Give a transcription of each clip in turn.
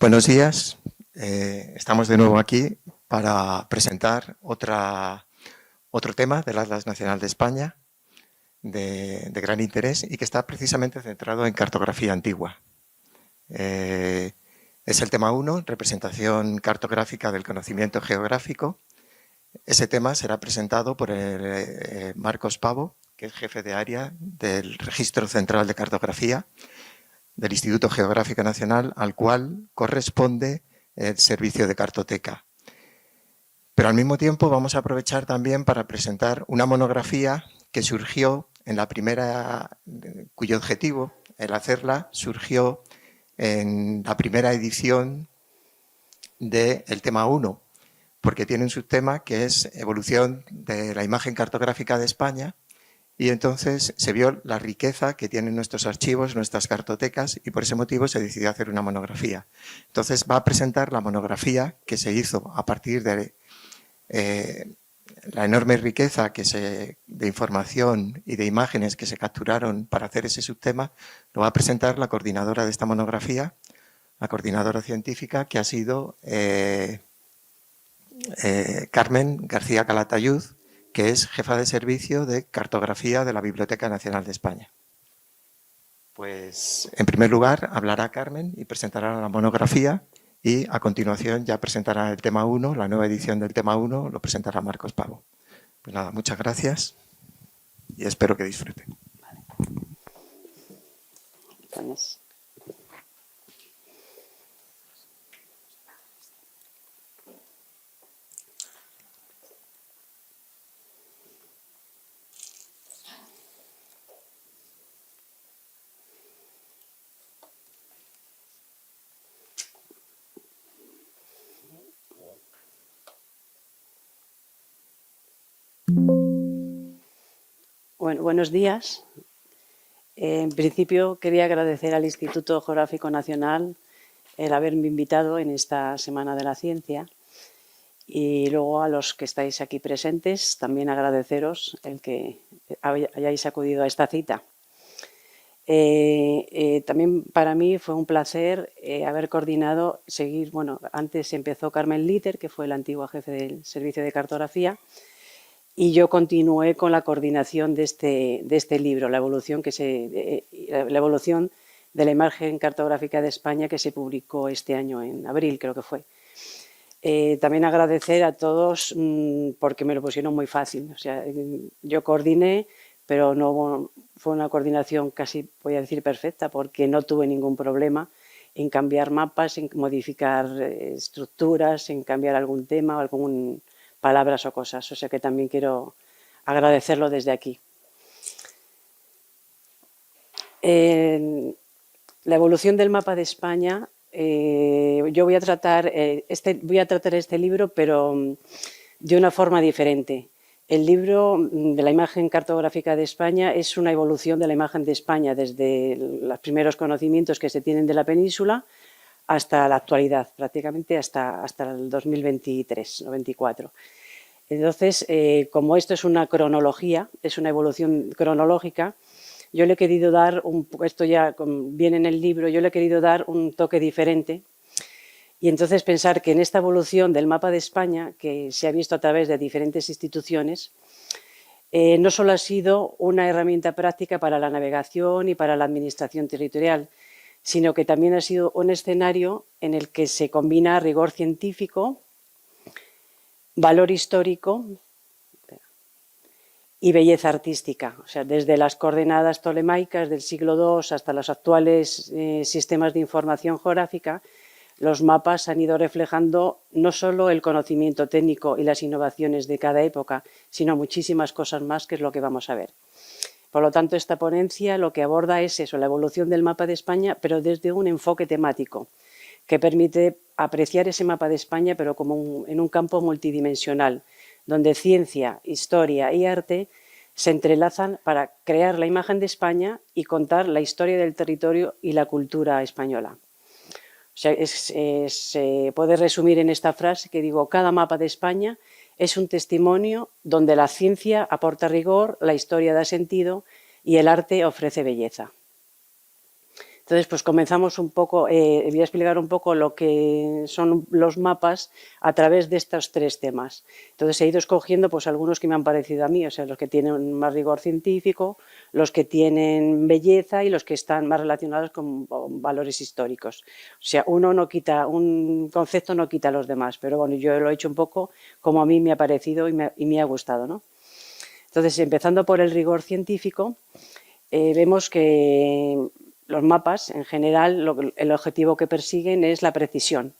Buenos días. Estamos de nuevo aquí para presentar otro tema del Atlas Nacional de España de gran interés y que está precisamente centrado en cartografía antigua. Es el tema 1, representación cartográfica del conocimiento geográfico. Ese tema será presentado por Marcos Pavo, que es jefe de área del Registro Central de Cartografía del Instituto Geográfico Nacional, al cual corresponde el servicio de cartoteca. Pero al mismo tiempo vamos a aprovechar también para presentar una monografía que surgió en la primera, cuyo objetivo, el hacerla, surgió en la primera edición del tema 1, porque tiene un subtema que es evolución de la imagen cartográfica de España. Y entonces se vio la riqueza que tienen nuestros archivos, nuestras cartotecas, y por ese motivo se decidió hacer una monografía. Entonces va a presentar la monografía que se hizo a partir de la enorme riqueza de información y de imágenes que se capturaron para hacer ese subtema. Lo va a presentar la coordinadora de esta monografía, la coordinadora científica, que ha sido Carmen García Calatayud, que es jefa de servicio de cartografía de la Biblioteca Nacional de España. Pues, en primer lugar, hablará Carmen y presentará la monografía y, a continuación, ya presentará el tema 1, la nueva edición del tema 1, lo presentará Marcos Pavo. Pues nada, muchas gracias y espero que disfruten. Vale. Entonces... Bueno, buenos días. En principio quería agradecer al Instituto Geográfico Nacional el haberme invitado en esta Semana de la Ciencia y luego a los que estáis aquí presentes también agradeceros el que hayáis acudido a esta cita. También para mí fue un placer haber coordinado, antes empezó Carmen Liter, que fue la antigua jefe del Servicio de Cartografía, y yo continué con la coordinación de este libro, la evolución de la imagen cartográfica de España, que se publicó este año en abril, creo que fue. También agradecer a todos porque me lo pusieron muy fácil. O sea, yo coordiné, pero no fue una coordinación casi, voy a decir, perfecta, porque no tuve ningún problema en cambiar mapas, en modificar estructuras, en cambiar algún tema o algún palabras o cosas, o sea que también quiero agradecerlo desde aquí. La evolución del mapa de España, yo voy a tratar este libro, pero de una forma diferente. El libro de la imagen cartográfica de España es una evolución de la imagen de España desde los primeros conocimientos que se tienen de la península hasta la actualidad, prácticamente hasta el 2023 o 2024. Entonces, como esto es una cronología, es una evolución cronológica, yo le he querido dar, esto ya viene en el libro, yo le he querido dar un toque diferente y entonces pensar que en esta evolución del mapa de España, que se ha visto a través de diferentes instituciones, no solo ha sido una herramienta práctica para la navegación y para la administración territorial, sino que también ha sido un escenario en el que se combina rigor científico, valor histórico y belleza artística. O sea, desde las coordenadas tolemaicas del siglo II hasta los actuales sistemas de información geográfica, los mapas han ido reflejando no solo el conocimiento técnico y las innovaciones de cada época, sino muchísimas cosas más, que es lo que vamos a ver. Por lo tanto, esta ponencia lo que aborda es eso, la evolución del mapa de España, pero desde un enfoque temático, que permite apreciar ese mapa de España, pero como en un campo multidimensional, donde ciencia, historia y arte se entrelazan para crear la imagen de España y contar la historia del territorio y la cultura española. O sea, se puede resumir en esta frase que digo: cada mapa de España es un testimonio donde la ciencia aporta rigor, la historia da sentido y el arte ofrece belleza. Entonces, pues comenzamos un poco, voy a explicar un poco lo que son los mapas a través de estos tres temas. Entonces, he ido escogiendo pues algunos que me han parecido a mí, o sea, los que tienen más rigor científico, los que tienen belleza y los que están más relacionados con valores históricos. O sea, un concepto no quita a los demás, pero bueno, yo lo he hecho un poco como a mí me ha parecido y me ha gustado, ¿no? Entonces, empezando por el rigor científico, vemos que los mapas, en general, el objetivo que persiguen es la precisión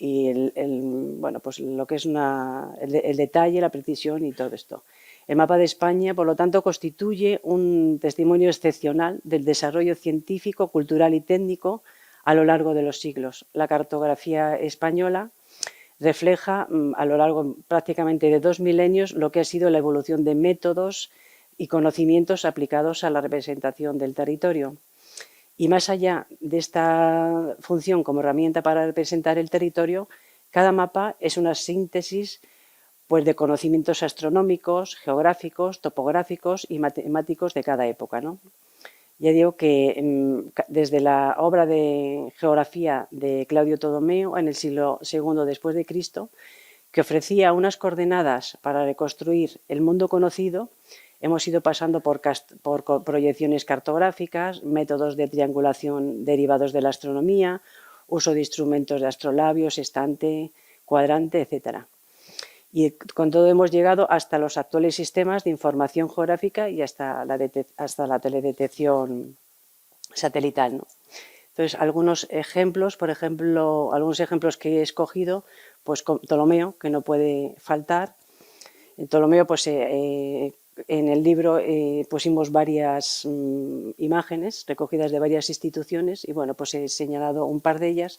bueno, pues lo que es el detalle, la precisión y todo esto. El mapa de España, por lo tanto, constituye un testimonio excepcional del desarrollo científico, cultural y técnico a lo largo de los siglos. La cartografía española refleja a lo largo prácticamente de 2 milenios lo que ha sido la evolución de métodos y conocimientos aplicados a la representación del territorio. Y más allá de esta función como herramienta para representar el territorio, cada mapa es una síntesis pues, de conocimientos astronómicos, geográficos, topográficos y matemáticos de cada época, ¿no? Ya digo que desde la obra de geografía de Claudio Ptolomeo en el siglo II después de Cristo, que ofrecía unas coordenadas para reconstruir el mundo conocido, hemos ido pasando por proyecciones cartográficas, métodos de triangulación derivados de la astronomía, uso de instrumentos de astrolabios, estante, cuadrante, etc. Y con todo hemos llegado hasta los actuales sistemas de información geográfica y hasta la teledetección satelital, ¿no? Entonces, algunos ejemplos, por ejemplo, algunos ejemplos que he escogido, pues con Ptolomeo, que no puede faltar. En Ptolomeo, pues en el libro pusimos varias imágenes recogidas de varias instituciones y bueno, pues he señalado un par de ellas,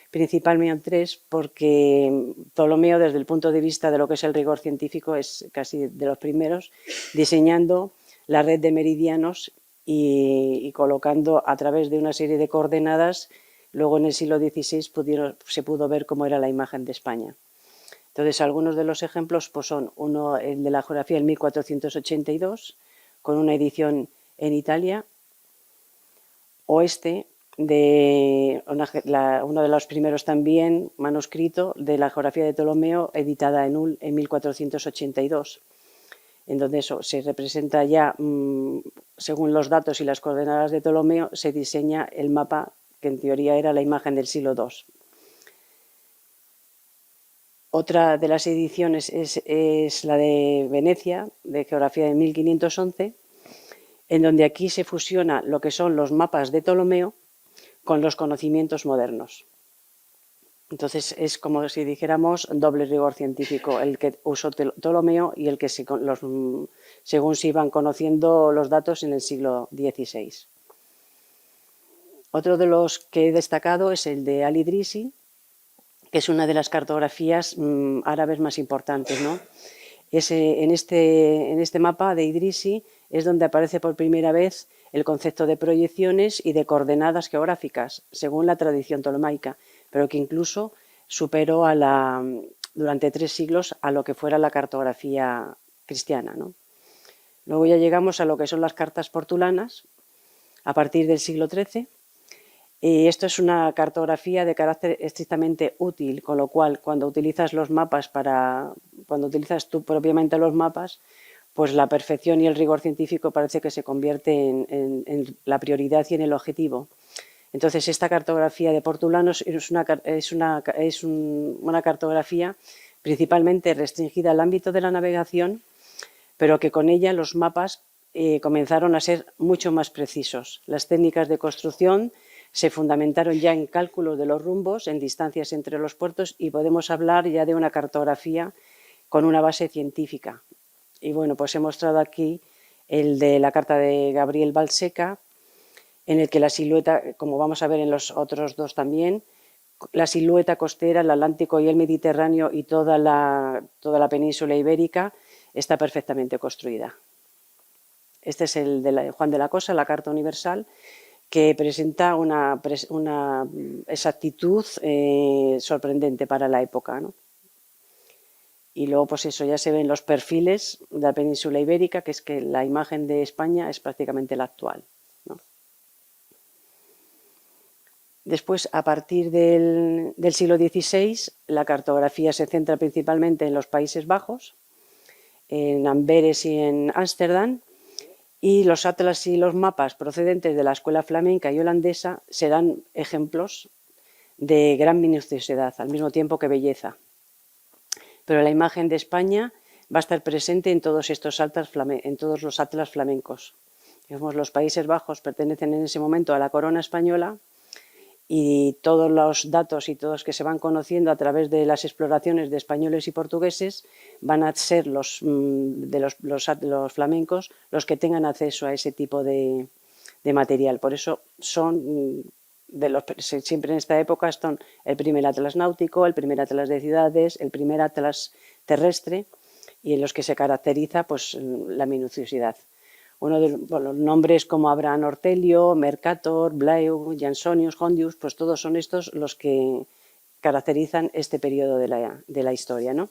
principalmente tres, porque Ptolomeo, desde el punto de vista de lo que es el rigor científico, es casi de los primeros, diseñando la red de meridianos y colocando a través de una serie de coordenadas. Luego en el siglo XVI se pudo ver cómo era la imagen de España. Entonces, algunos de los ejemplos pues son uno, el de la geografía en 1482, con una edición en Italia, o uno de los primeros también, manuscrito, de la geografía de Ptolomeo, editada en Hull en 1482, en donde eso se representa ya, según los datos y las coordenadas de Ptolomeo, se diseña el mapa que en teoría era la imagen del siglo II. Otra de las ediciones es la de Venecia, de geografía de 1511, en donde aquí se fusiona lo que son los mapas de Ptolomeo con los conocimientos modernos. Entonces es como si dijéramos doble rigor científico, el que usó Ptolomeo y el que según se iban conociendo los datos en el siglo XVI. Otro de los que he destacado es el de Al-Idrisi, que es una de las cartografías árabes más importantes, ¿no? En este mapa de Idrisi es donde aparece por primera vez el concepto de proyecciones y de coordenadas geográficas, según la tradición ptolomaica, pero que incluso superó durante 3 siglos a lo que fuera la cartografía cristiana, ¿no? Luego ya llegamos a lo que son las cartas portulanas, a partir del siglo XIII. Y esto es una cartografía de carácter estrictamente útil, con lo cual cuando utilizas tú propiamente los mapas, pues la perfección y el rigor científico parece que se convierte en la prioridad y en el objetivo. Entonces, esta cartografía de portulanos es una cartografía principalmente restringida al ámbito de la navegación, pero que con ella los mapas comenzaron a ser mucho más precisos. Las técnicas de construcción se fundamentaron ya en cálculos de los rumbos, en distancias entre los puertos, y podemos hablar ya de una cartografía con una base científica. Y bueno, pues he mostrado aquí el de la carta de Gabriel Balseca, en el que la silueta, como vamos a ver en los otros dos también, la silueta costera, el Atlántico y el Mediterráneo y toda la península ibérica está perfectamente construida. Este es el de Juan de la Cosa, la Carta Universal, que presenta una exactitud sorprendente para la época, ¿no? Y luego, pues eso, ya se ven los perfiles de la península ibérica, que es que la imagen de España es prácticamente la actual, ¿no? Después, a partir del siglo XVI, la cartografía se centra principalmente en los Países Bajos, en Amberes y en Ámsterdam, y los atlas y los mapas procedentes de la escuela flamenca y holandesa serán ejemplos de gran minuciosidad, al mismo tiempo que belleza. Pero la imagen de España va a estar presente en todos los atlas flamencos. Digamos, los Países Bajos pertenecen en ese momento a la corona española, y todos los datos y todos que se van conociendo a través de las exploraciones de españoles y portugueses van a ser los flamencos los que tengan acceso a ese tipo de material. Por eso son, siempre en esta época, son el primer atlas náutico, el primer atlas de ciudades, el primer atlas terrestre, y en los que se caracteriza pues, la minuciosidad. Uno de los nombres como Abraham Ortelio, Mercator, Blaeu, Jansonius, Hondius, pues todos son estos los que caracterizan este periodo de la historia, ¿no?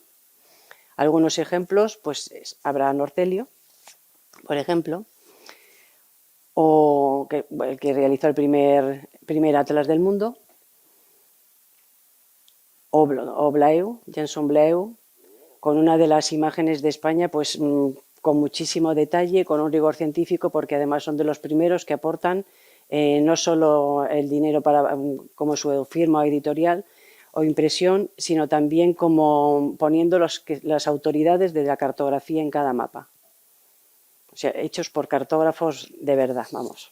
Algunos ejemplos, pues es Abraham Ortelio, por ejemplo, o el que realizó el primer atlas del mundo, o Blaeu, Janson Blaeu, con una de las imágenes de España, pues con muchísimo detalle, con un rigor científico, porque además son de los primeros que aportan no solo el dinero como su firma editorial o impresión, sino también como poniendo las autoridades de la cartografía en cada mapa. O sea, hechos por cartógrafos de verdad, vamos.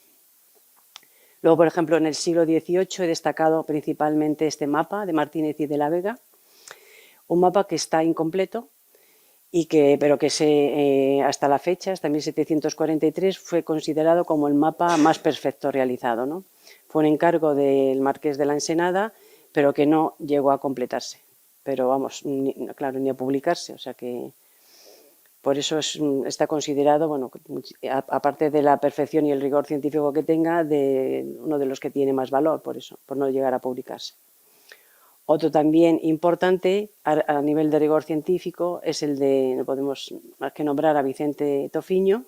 Luego, por ejemplo, en el siglo XVIII he destacado principalmente este mapa de Martínez y de la Vega, un mapa que está incompleto, pero que hasta la fecha, hasta 1743, fue considerado como el mapa más perfecto realizado, ¿no? Fue un encargo del marqués de la Ensenada, pero que no llegó a completarse. Pero vamos, claro, ni a publicarse, o sea que por eso está considerado, bueno, aparte de la perfección y el rigor científico que tenga, uno de los que tiene más valor, por eso, por no llegar a publicarse. Otro también importante a nivel de rigor científico es el de, no podemos más que nombrar a Vicente Tofiño,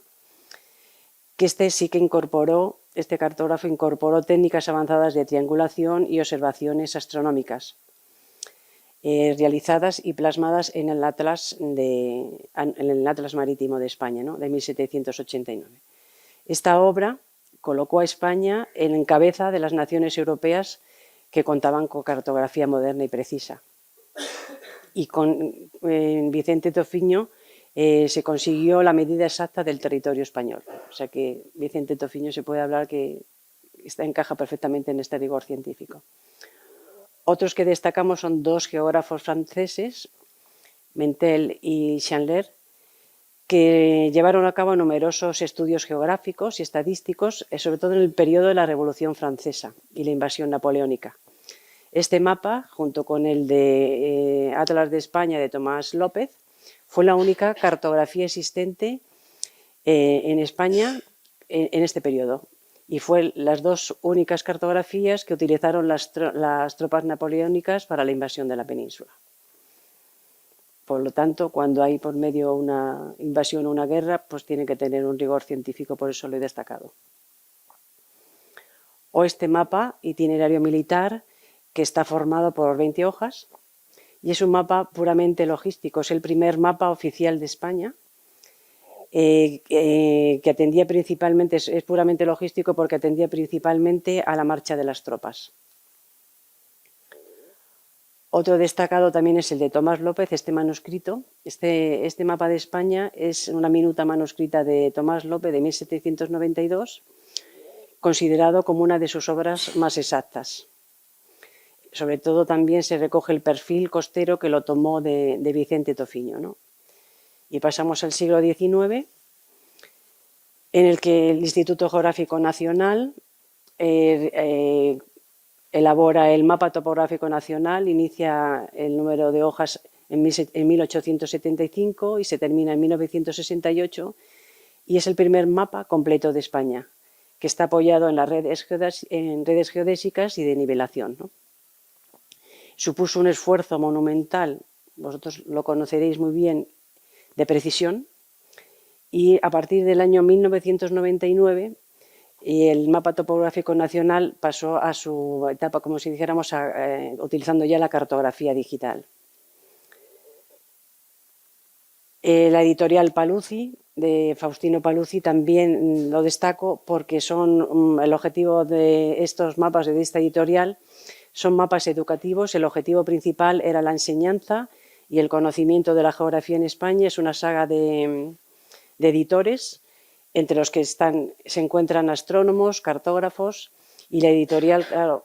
que este cartógrafo incorporó técnicas avanzadas de triangulación y observaciones astronómicas realizadas y plasmadas en el Atlas Marítimo de España, ¿no? De 1789. Esta obra colocó a España en cabeza de las naciones europeas que contaban con cartografía moderna y precisa. Y con Vicente Tofiño se consiguió la medida exacta del territorio español. O sea que Vicente Tofiño se puede hablar que encaja perfectamente en este rigor científico. Otros que destacamos son dos geógrafos franceses, Mentel y Chandler, que llevaron a cabo numerosos estudios geográficos y estadísticos, sobre todo en el periodo de la Revolución Francesa y la invasión napoleónica. Este mapa, junto con el de Atlas de España de Tomás López, fue la única cartografía existente en España en este periodo, y fue las dos únicas cartografías que utilizaron las tropas napoleónicas para la invasión de la península. Por lo tanto, cuando hay por medio una invasión o una guerra, pues tiene que tener un rigor científico, por eso lo he destacado. O este mapa itinerario militar, que está formado por 20 hojas, y es un mapa puramente logístico, es el primer mapa oficial de España, que atendía principalmente, es puramente logístico porque atendía principalmente a la marcha de las tropas. Otro destacado también es el de Tomás López, este manuscrito. Este mapa de España es una minuta manuscrita de Tomás López de 1792, considerado como una de sus obras más exactas. Sobre todo también se recoge el perfil costero que lo tomó de Vicente Tofiño, ¿no? Y pasamos al siglo XIX, en el que el Instituto Geográfico Nacional elabora el Mapa Topográfico Nacional, inicia el número de hojas en 1875 y se termina en 1968, y es el primer mapa completo de España, que está apoyado en redes geodésicas y de nivelación, ¿no? Supuso un esfuerzo monumental, vosotros lo conoceréis muy bien, de precisión, y a partir del año 1999 y el mapa topográfico nacional pasó a su etapa, como si dijéramos, utilizando ya la cartografía digital. La editorial Paluzzi, de Faustino Paluzzi, también lo destaco porque son el objetivo de estos mapas de esta editorial son mapas educativos. El objetivo principal era la enseñanza y el conocimiento de la geografía en España. Es una saga de editores, entre los que se encuentran astrónomos, cartógrafos, y la editorial, claro,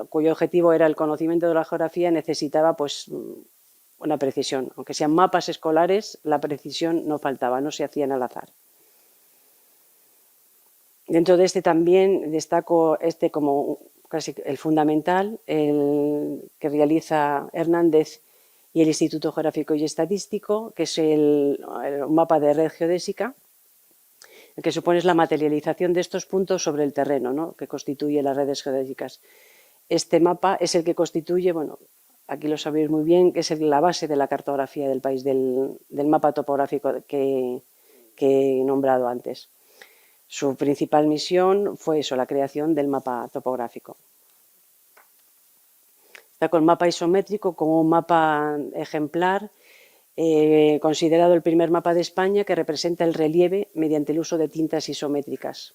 cuyo objetivo era el conocimiento de la geografía, necesitaba pues una precisión. Aunque sean mapas escolares, la precisión no faltaba, no se hacían al azar. Dentro de este también destaco como casi el fundamental, el que realiza Hernández y el Instituto Geográfico y Estadístico, que es el mapa de red geodésica, el que supone la materialización de estos puntos sobre el terreno, ¿no?, que constituye las redes geodésicas. Este mapa es el que constituye, bueno, aquí lo sabéis muy bien, que es la base de la cartografía del país, del mapa topográfico que he nombrado antes. Su principal misión fue eso, la creación del mapa topográfico. Está con el mapa isométrico como un mapa ejemplar, considerado el primer mapa de España que representa el relieve mediante el uso de tintas isométricas.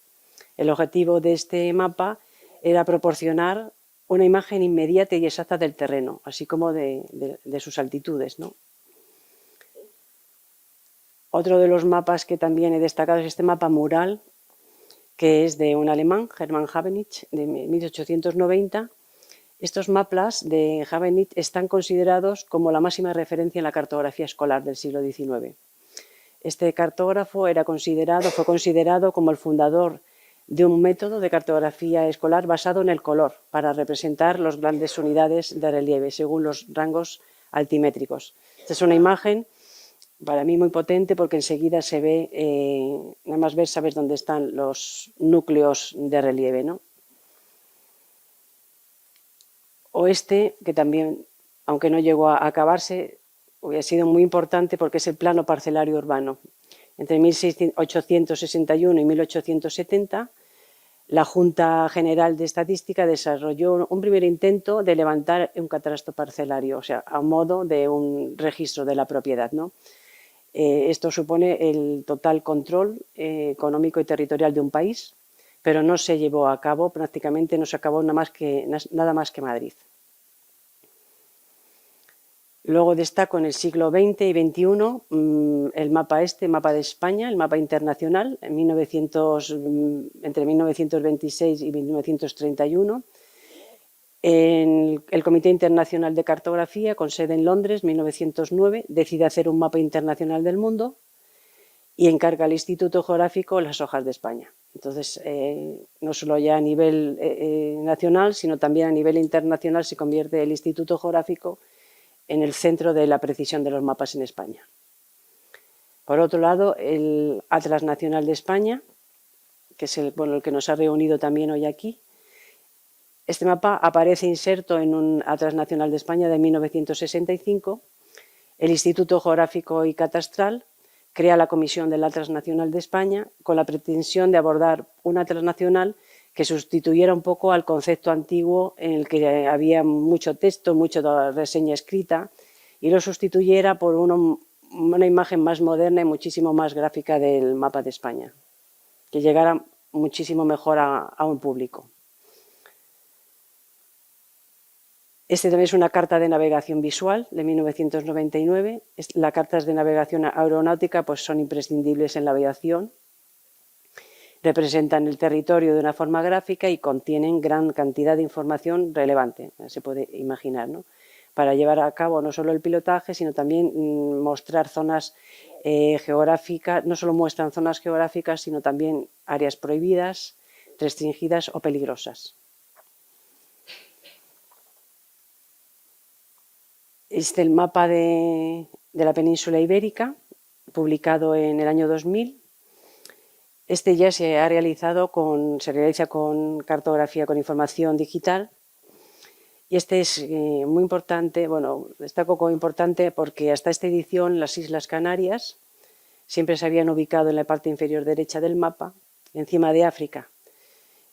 El objetivo de este mapa era proporcionar una imagen inmediata y exacta del terreno, así como de sus altitudes, ¿no? Otro de los mapas que también he destacado es este mapa mural, que es de un alemán, Hermann Habenich, de 1890. Estos mapas de Habenich están considerados como la máxima referencia en la cartografía escolar del siglo XIX. Este cartógrafo fue considerado como el fundador de un método de cartografía escolar basado en el color para representar las grandes unidades de relieve según los rangos altimétricos. Esta es una imagen para mí muy potente porque enseguida se ve, nada más ver, sabes dónde están los núcleos de relieve, ¿no? O que también, aunque no llegó a acabarse, hubiera sido muy importante porque es el plano parcelario urbano. Entre 1861 y 1870, la Junta General de Estadística desarrolló un primer intento de levantar un catastro parcelario, o sea, a modo de un registro de la propiedad, ¿no? Esto supone el total control económico y territorial de un país, pero no se llevó a cabo, prácticamente no se acabó nada más que Madrid. Luego destaco en el siglo XX y XXI el mapa de España, el mapa internacional, entre 1926 y 1931. El Comité Internacional de Cartografía, con sede en Londres, 1909, decide hacer un mapa internacional del mundo y encarga al Instituto Geográfico las hojas de España. Entonces, no solo ya a nivel nacional, sino también a nivel internacional se convierte el Instituto Geográfico en el centro de la precisión de los mapas en España. Por otro lado, el Atlas Nacional de España, que es el que nos ha reunido también hoy aquí. Este mapa aparece inserto en un Atlas Nacional de España de 1965. El Instituto Geográfico y Catastral crea la Comisión del Atlas Nacional de España con la pretensión de abordar un Atlas Nacional que sustituyera un poco al concepto antiguo en el que había mucho texto, mucha reseña escrita, y lo sustituyera por una imagen más moderna y muchísimo más gráfica del mapa de España, que llegara muchísimo mejor a un público. Este también es una carta de navegación visual de 1999. Las cartas de navegación aeronáutica pues, son imprescindibles en la aviación. Representan el territorio de una forma gráfica y contienen gran cantidad de información relevante, se puede imaginar, ¿no?, para llevar a cabo no solo el pilotaje, sino también mostrar zonas geográficas. No solo muestran zonas geográficas, sino también áreas prohibidas, restringidas o peligrosas. Este es el mapa de la península ibérica, publicado en el año 2000. Este ya se realiza con cartografía con información digital. Y este es muy importante, bueno, destaco como importante porque hasta esta edición las Islas Canarias siempre se habían ubicado en la parte inferior derecha del mapa, encima de África.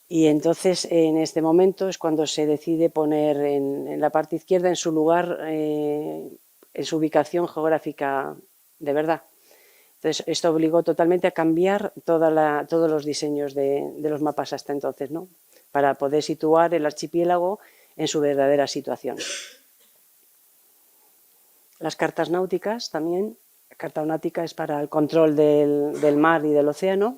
Y entonces, en este momento es cuando se decide poner en la parte izquierda, en su lugar, en su ubicación geográfica de verdad. Entonces, esto obligó totalmente a cambiar todos los diseños de los mapas hasta entonces, ¿no? Para poder situar el archipiélago en su verdadera situación. Las cartas náuticas también. La carta náutica es para el control del mar y del océano.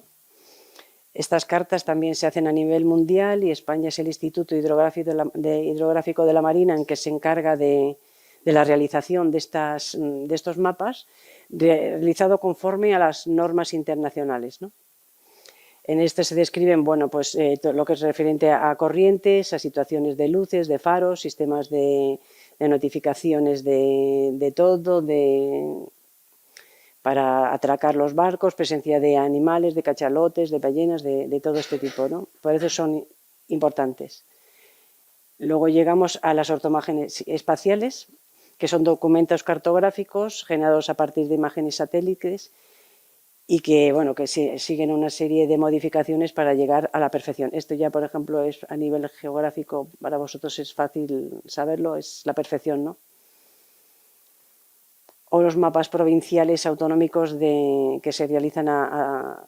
Estas cartas también se hacen a nivel mundial y España es el Instituto Hidrográfico de la Marina en que se encarga de la realización de estos mapas, realizado conforme a las normas internacionales, ¿no? En este se describen pues, lo que es referente a corrientes, a situaciones de luces, de faros, sistemas de notificaciones de todo, para atracar los barcos, presencia de animales, de cachalotes, de ballenas, de todo este tipo, ¿no? Por eso son importantes. Luego llegamos a las ortoimágenes espaciales, que son documentos cartográficos generados a partir de imágenes satélites y que siguen una serie de modificaciones para llegar a la perfección. Esto ya, por ejemplo, es a nivel geográfico, para vosotros es fácil saberlo, es la perfección, ¿no? O los mapas provinciales autonómicos que se realizan a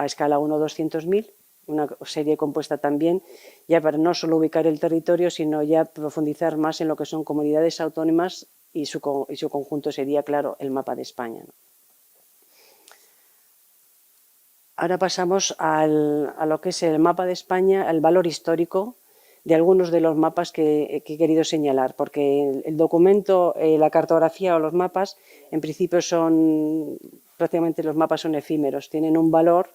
escala 1/200.000, una serie compuesta también ya para no solo ubicar el territorio, sino ya profundizar más en lo que son comunidades autónomas y su conjunto sería, claro, el mapa de España, ¿no? Ahora pasamos a lo que es el mapa de España, el valor histórico de algunos de los mapas que he querido señalar, porque el documento, la cartografía o los mapas, en principio prácticamente los mapas son efímeros, tienen un valor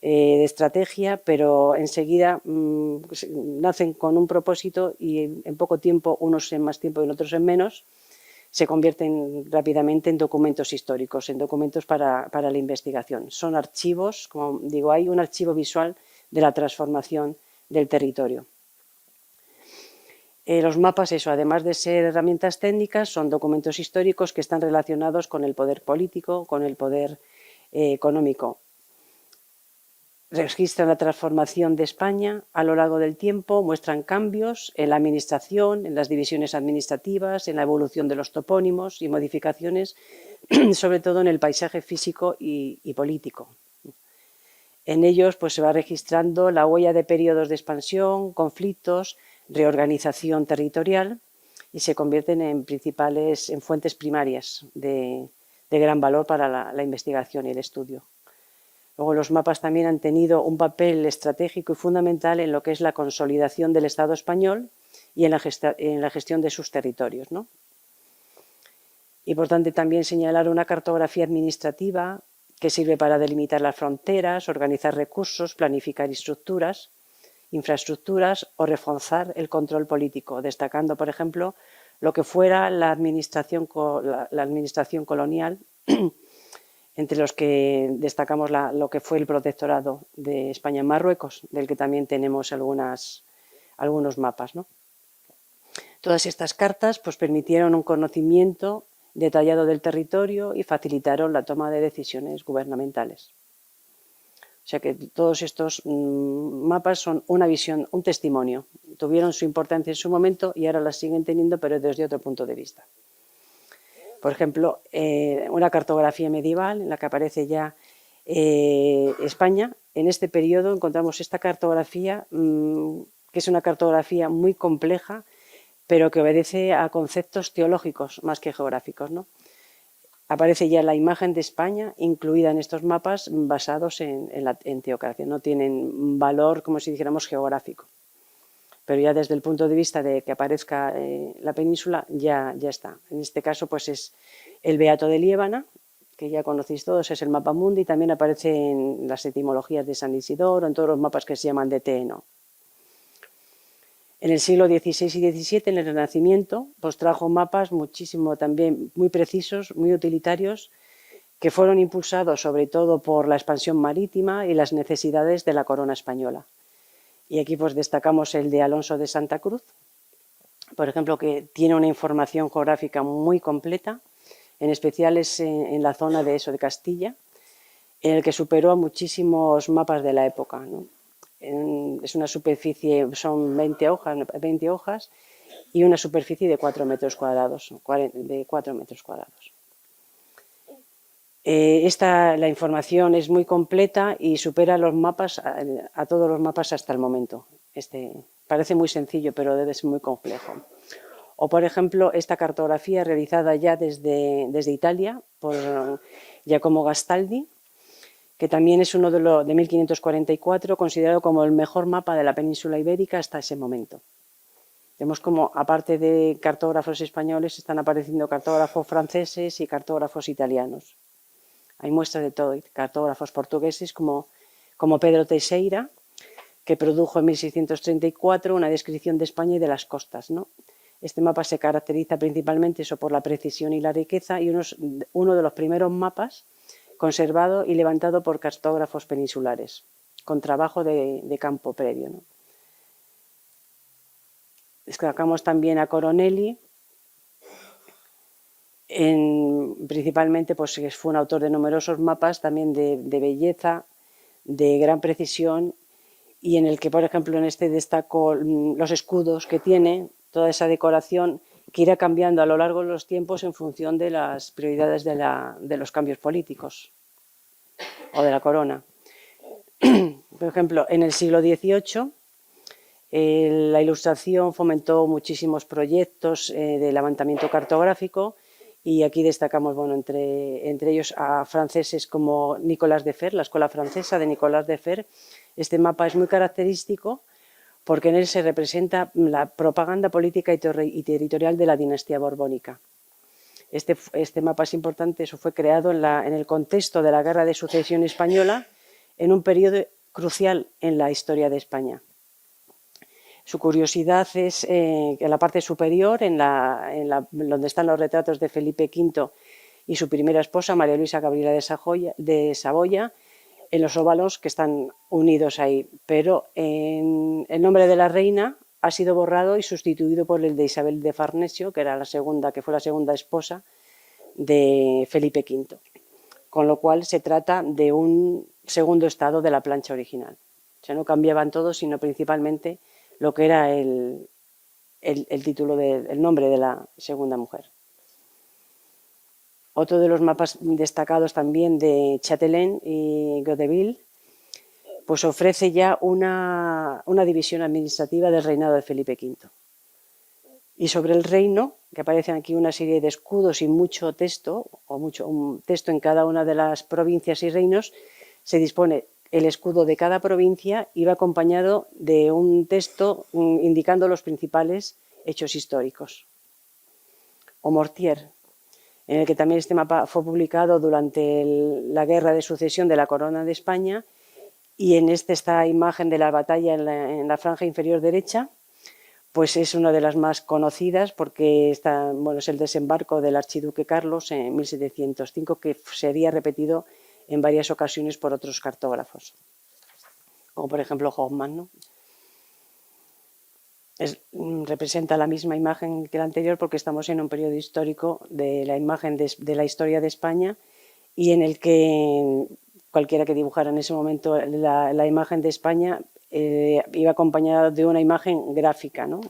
de estrategia, pero enseguida nacen con un propósito y en poco tiempo, unos en más tiempo y otros en menos, se convierten rápidamente en documentos históricos, en documentos para la investigación. Son archivos, como digo, hay un archivo visual de la transformación del territorio. Los mapas, además de ser herramientas técnicas, son documentos históricos que están relacionados con el poder político, con el poder económico. Registran la transformación de España a lo largo del tiempo, muestran cambios en la administración, en las divisiones administrativas, en la evolución de los topónimos y modificaciones, sobre todo en el paisaje físico y político. En ellos se va registrando la huella de periodos de expansión, conflictos, reorganización territorial y se convierten en fuentes primarias de gran valor para la investigación y el estudio. Luego los mapas también han tenido un papel estratégico y fundamental en lo que es la consolidación del Estado español y en la gestión de sus territorios, ¿no? Importante también señalar una cartografía administrativa que sirve para delimitar las fronteras, organizar recursos, planificar infraestructuras o reforzar el control político, destacando, por ejemplo, lo que fuera la administración colonial, entre los que destacamos lo que fue el protectorado de España en Marruecos, del que también tenemos algunos mapas, ¿no? Todas estas cartas permitieron un conocimiento detallado del territorio y facilitaron la toma de decisiones gubernamentales. O sea que todos estos mapas son una visión, un testimonio. Tuvieron su importancia en su momento y ahora la siguen teniendo, pero desde otro punto de vista. Por ejemplo, una cartografía medieval en la que aparece ya España. En este periodo encontramos esta cartografía, que es una cartografía muy compleja, pero que obedece a conceptos teológicos más que geográficos, ¿no? Aparece ya la imagen de España incluida en estos mapas basados en teocracia. No tienen valor, como si dijéramos, geográfico. Pero ya desde el punto de vista de que aparezca la península, ya está. En este caso, es el Beato de Liébana, que ya conocéis todos, es el mapa mundi, y también aparece en las etimologías de San Isidoro, en todos los mapas que se llaman de Teno. En el siglo XVI y XVII, en el Renacimiento, trajo mapas muchísimo también muy precisos, muy utilitarios, que fueron impulsados sobre todo por la expansión marítima y las necesidades de la corona española. Y aquí destacamos el de Alonso de Santa Cruz, por ejemplo, que tiene una información geográfica muy completa, en especial es en la zona de Castilla, en el que superó a muchísimos mapas de la época, ¿no? es una superficie, son 20 hojas y una superficie de 4 metros cuadrados, la información es muy completa y supera los mapas, a todos los mapas hasta el momento. Parece muy sencillo, pero debe ser muy complejo. O, por ejemplo, esta cartografía realizada ya desde Italia por Giacomo Gastaldi, que también es uno de 1544, considerado como el mejor mapa de la península ibérica hasta ese momento. Vemos como, aparte de cartógrafos españoles, están apareciendo cartógrafos franceses y cartógrafos italianos. Hay muestras de todo, cartógrafos portugueses como Pedro Teixeira, que produjo en 1634 una descripción de España y de las costas, ¿no? Este mapa se caracteriza principalmente por la precisión y la riqueza, y uno de los primeros mapas conservado y levantado por cartógrafos peninsulares, con trabajo de campo previo, ¿no? Destacamos también a Coronelli, principalmente pues, fue un autor de numerosos mapas, también de belleza, de gran precisión, y en el que, por ejemplo, en este destaco los escudos que tiene, toda esa decoración que irá cambiando a lo largo de los tiempos en función de las prioridades de los cambios políticos o de la corona. Por ejemplo, en el siglo XVIII la Ilustración fomentó muchísimos proyectos de levantamiento cartográfico, y aquí destacamos, bueno, entre ellos a franceses como Nicolas de Fer, la escuela francesa de Nicolas de Fer. Este mapa es muy característico porque en él se representa la propaganda política y territorial de la dinastía borbónica. Este mapa es importante, eso fue creado en el contexto de la Guerra de Sucesión Española, en un periodo crucial en la historia de España. Su curiosidad es en la parte superior, donde están los retratos de Felipe V y su primera esposa, María Luisa Gabriela de Saboya, en los óvalos que están unidos ahí. Pero el nombre de la reina ha sido borrado y sustituido por el de Isabel de Farnesio, que fue la segunda esposa de Felipe V. Con lo cual se trata de un segundo estado de la plancha original. O sea, no cambiaban todos, sino principalmente lo que era el nombre de la segunda mujer. Otro de los mapas destacados también de Chatelain y Godeville, pues ofrece ya una división administrativa del reinado de Felipe V. Y sobre el reino, que aparecen aquí una serie de escudos y mucho texto, un texto en cada una de las provincias y reinos, se dispone el escudo de cada provincia, iba acompañado de un texto indicando los principales hechos históricos. O Mortier, en el que también este mapa fue publicado durante la Guerra de Sucesión de la Corona de España, y en esta imagen de la batalla en la franja inferior derecha, pues es una de las más conocidas porque es el desembarco del archiduque Carlos en 1705, que sería repetido en varias ocasiones por otros cartógrafos, como por ejemplo Hoffmann, ¿no? Representa la misma imagen que la anterior porque estamos en un periodo histórico de la imagen de la historia de España, y en el que cualquiera que dibujara en ese momento la imagen de España iba acompañada de una imagen gráfica, ¿no?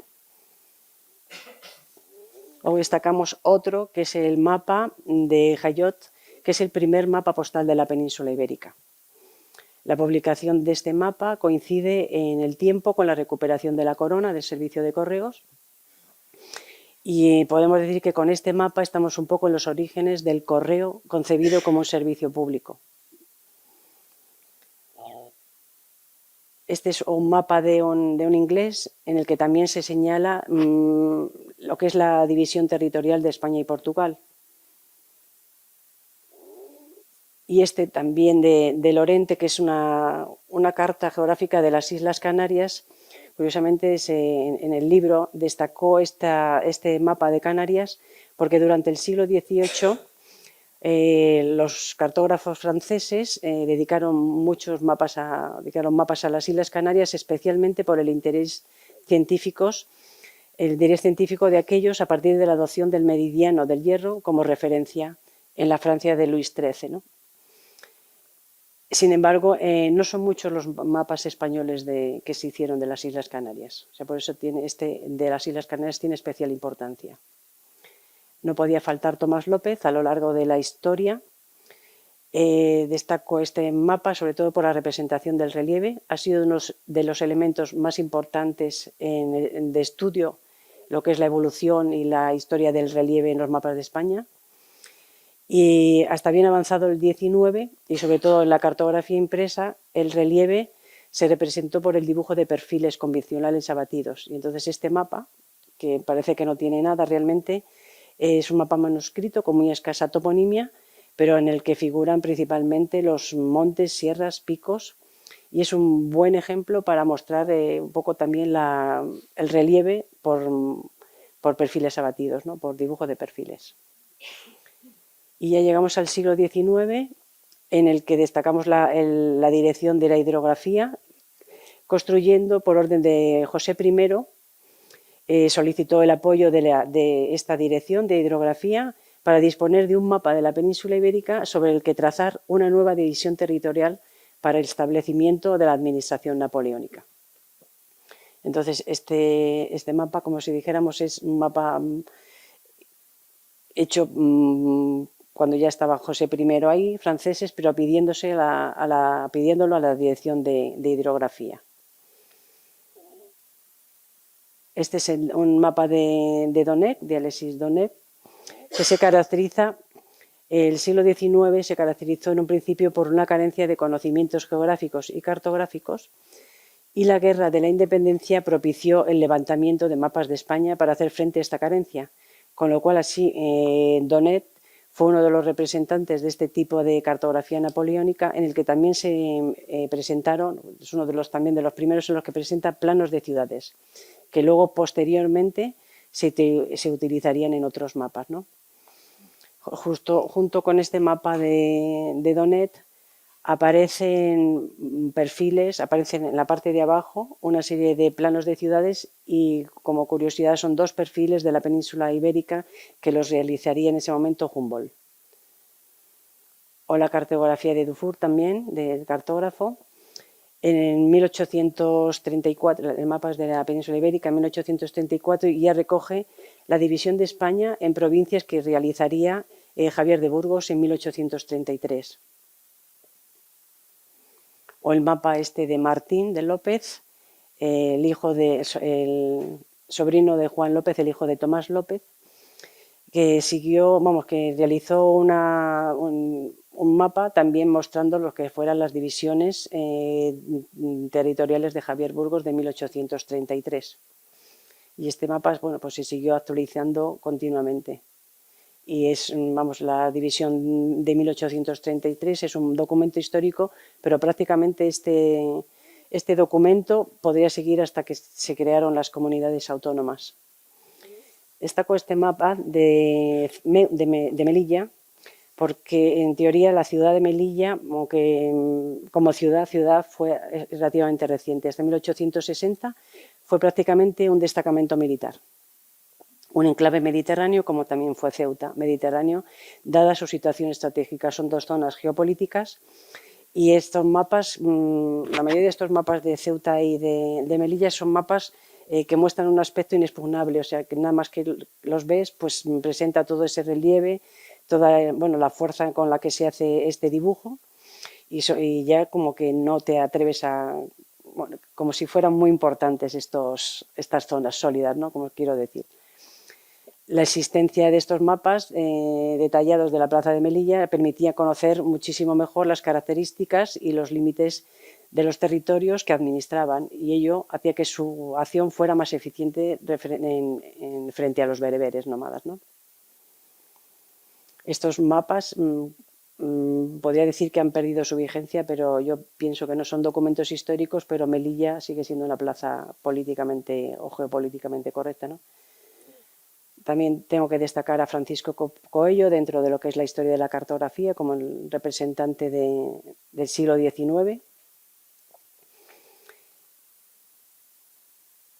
Luego destacamos otro, que es el mapa de Jayot, que es el primer mapa postal de la península ibérica. La publicación de este mapa coincide en el tiempo con la recuperación de la corona del servicio de correos, y podemos decir que con este mapa estamos un poco en los orígenes del correo concebido como un servicio público. Este es un mapa de un inglés en el que también se señala lo que es la división territorial de España y Portugal. Y este también de Lorente, que es una carta geográfica de las Islas Canarias. Curiosamente, en el libro destacó este mapa de Canarias porque durante el siglo XVIII los cartógrafos franceses dedicaron mapas a las Islas Canarias, especialmente por el interés científico de aquellos a partir de la adopción del meridiano del Hierro como referencia en la Francia de Luis XIII, ¿no? Sin embargo, no son muchos los mapas españoles que se hicieron de las Islas Canarias. O sea, por eso este de las Islas Canarias tiene especial importancia. No podía faltar Tomás López a lo largo de la historia. Destaco este mapa sobre todo por la representación del relieve. Ha sido uno de los elementos más importantes de estudio, lo que es la evolución y la historia del relieve en los mapas de España. Y hasta bien avanzado el 19, y sobre todo en la cartografía impresa, el relieve se representó por el dibujo de perfiles convencionales abatidos. Y entonces este mapa, que parece que no tiene nada realmente, es un mapa manuscrito con muy escasa toponimia, pero en el que figuran principalmente los montes, sierras, picos, y es un buen ejemplo para mostrar un poco también el relieve por perfiles abatidos, ¿no? Por dibujo de perfiles. Y ya llegamos al siglo XIX, en el que destacamos la dirección de la hidrografía, construyendo por orden de José I, solicitó el apoyo de esta dirección de hidrografía para disponer de un mapa de la península ibérica sobre el que trazar una nueva división territorial para el establecimiento de la administración napoleónica. Entonces, este mapa, como si dijéramos, es un mapa hecho cuando ya estaba José I ahí, franceses, pero pidiéndolo a la dirección de hidrografía. Este es un mapa de Donnet, de Alexis Donnet, que se caracteriza, el siglo XIX se caracterizó en un principio por una carencia de conocimientos geográficos y cartográficos, y la Guerra de la Independencia propició el levantamiento de mapas de España para hacer frente a esta carencia, con lo cual así Donnet fue uno de los representantes de este tipo de cartografía napoleónica, en el que también se presentaron, es uno de los primeros en los que presenta planos de ciudades, que luego posteriormente se utilizarían en otros mapas, ¿no? Junto con este mapa de Donnet aparecen perfiles, aparecen en la parte de abajo una serie de planos de ciudades y, como curiosidad, son dos perfiles de la península ibérica que los realizaría en ese momento Humboldt. O la cartografía de Dufour también, del cartógrafo. En 1834, el mapa es de la península ibérica, en 1834 ya recoge la división de España en provincias que realizaría Javier de Burgos en 1833. O el mapa este de Martín de López, el sobrino de Juan López, el hijo de Tomás López, que realizó un mapa también mostrando lo que fueran las divisiones territoriales de Javier Burgos de 1833. Y este mapa, pues se siguió actualizando continuamente. Y la división de 1833 es un documento histórico, pero prácticamente este documento podría seguir hasta que se crearon las comunidades autónomas. Destaco este mapa de Melilla, porque en teoría la ciudad de Melilla, aunque como ciudad fue relativamente reciente, hasta 1860 fue prácticamente un destacamento militar. Un enclave mediterráneo, como también fue Ceuta, mediterráneo, dada su situación estratégica. Son dos zonas geopolíticas y estos mapas, la mayoría de estos mapas de Ceuta y de Melilla son mapas que muestran un aspecto inexpugnable, o sea, que nada más que los ves, pues presenta todo ese relieve, toda la fuerza con la que se hace este dibujo y ya como que no te atreves como si fueran muy importantes estas zonas sólidas, ¿no? Como quiero decir. La existencia de estos mapas detallados de la plaza de Melilla permitía conocer muchísimo mejor las características y los límites de los territorios que administraban, y ello hacía que su acción fuera más eficiente frente a los bereberes nómadas, ¿no? Estos mapas podría decir que han perdido su vigencia, pero yo pienso que no son documentos históricos, pero Melilla sigue siendo una plaza políticamente o geopolíticamente correcta, ¿no? También tengo que destacar a Francisco Coello dentro de lo que es la historia de la cartografía como el representante del siglo XIX.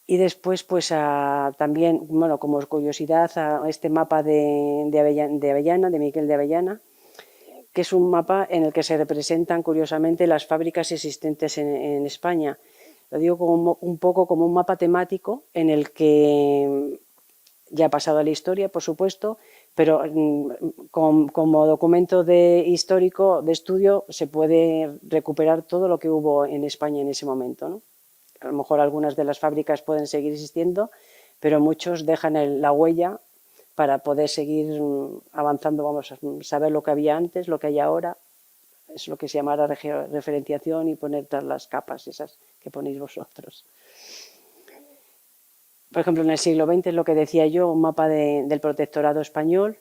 Y después, pues también, como curiosidad, a este mapa de Avellana, de Miquel de Avellana, que es un mapa en el que se representan, curiosamente, las fábricas existentes en España. Lo digo como, un poco como un mapa temático en el que ya ha pasado a la historia, por supuesto, pero como documento histórico de estudio se puede recuperar todo lo que hubo en España en ese momento, ¿no? A lo mejor algunas de las fábricas pueden seguir existiendo, pero muchos dejan la huella para poder seguir avanzando, vamos a saber lo que había antes, lo que hay ahora. Es lo que se llama la referenciación y poner todas las capas esas que ponéis vosotros. Por ejemplo, en el siglo XX, es lo que decía yo, un mapa del protectorado español.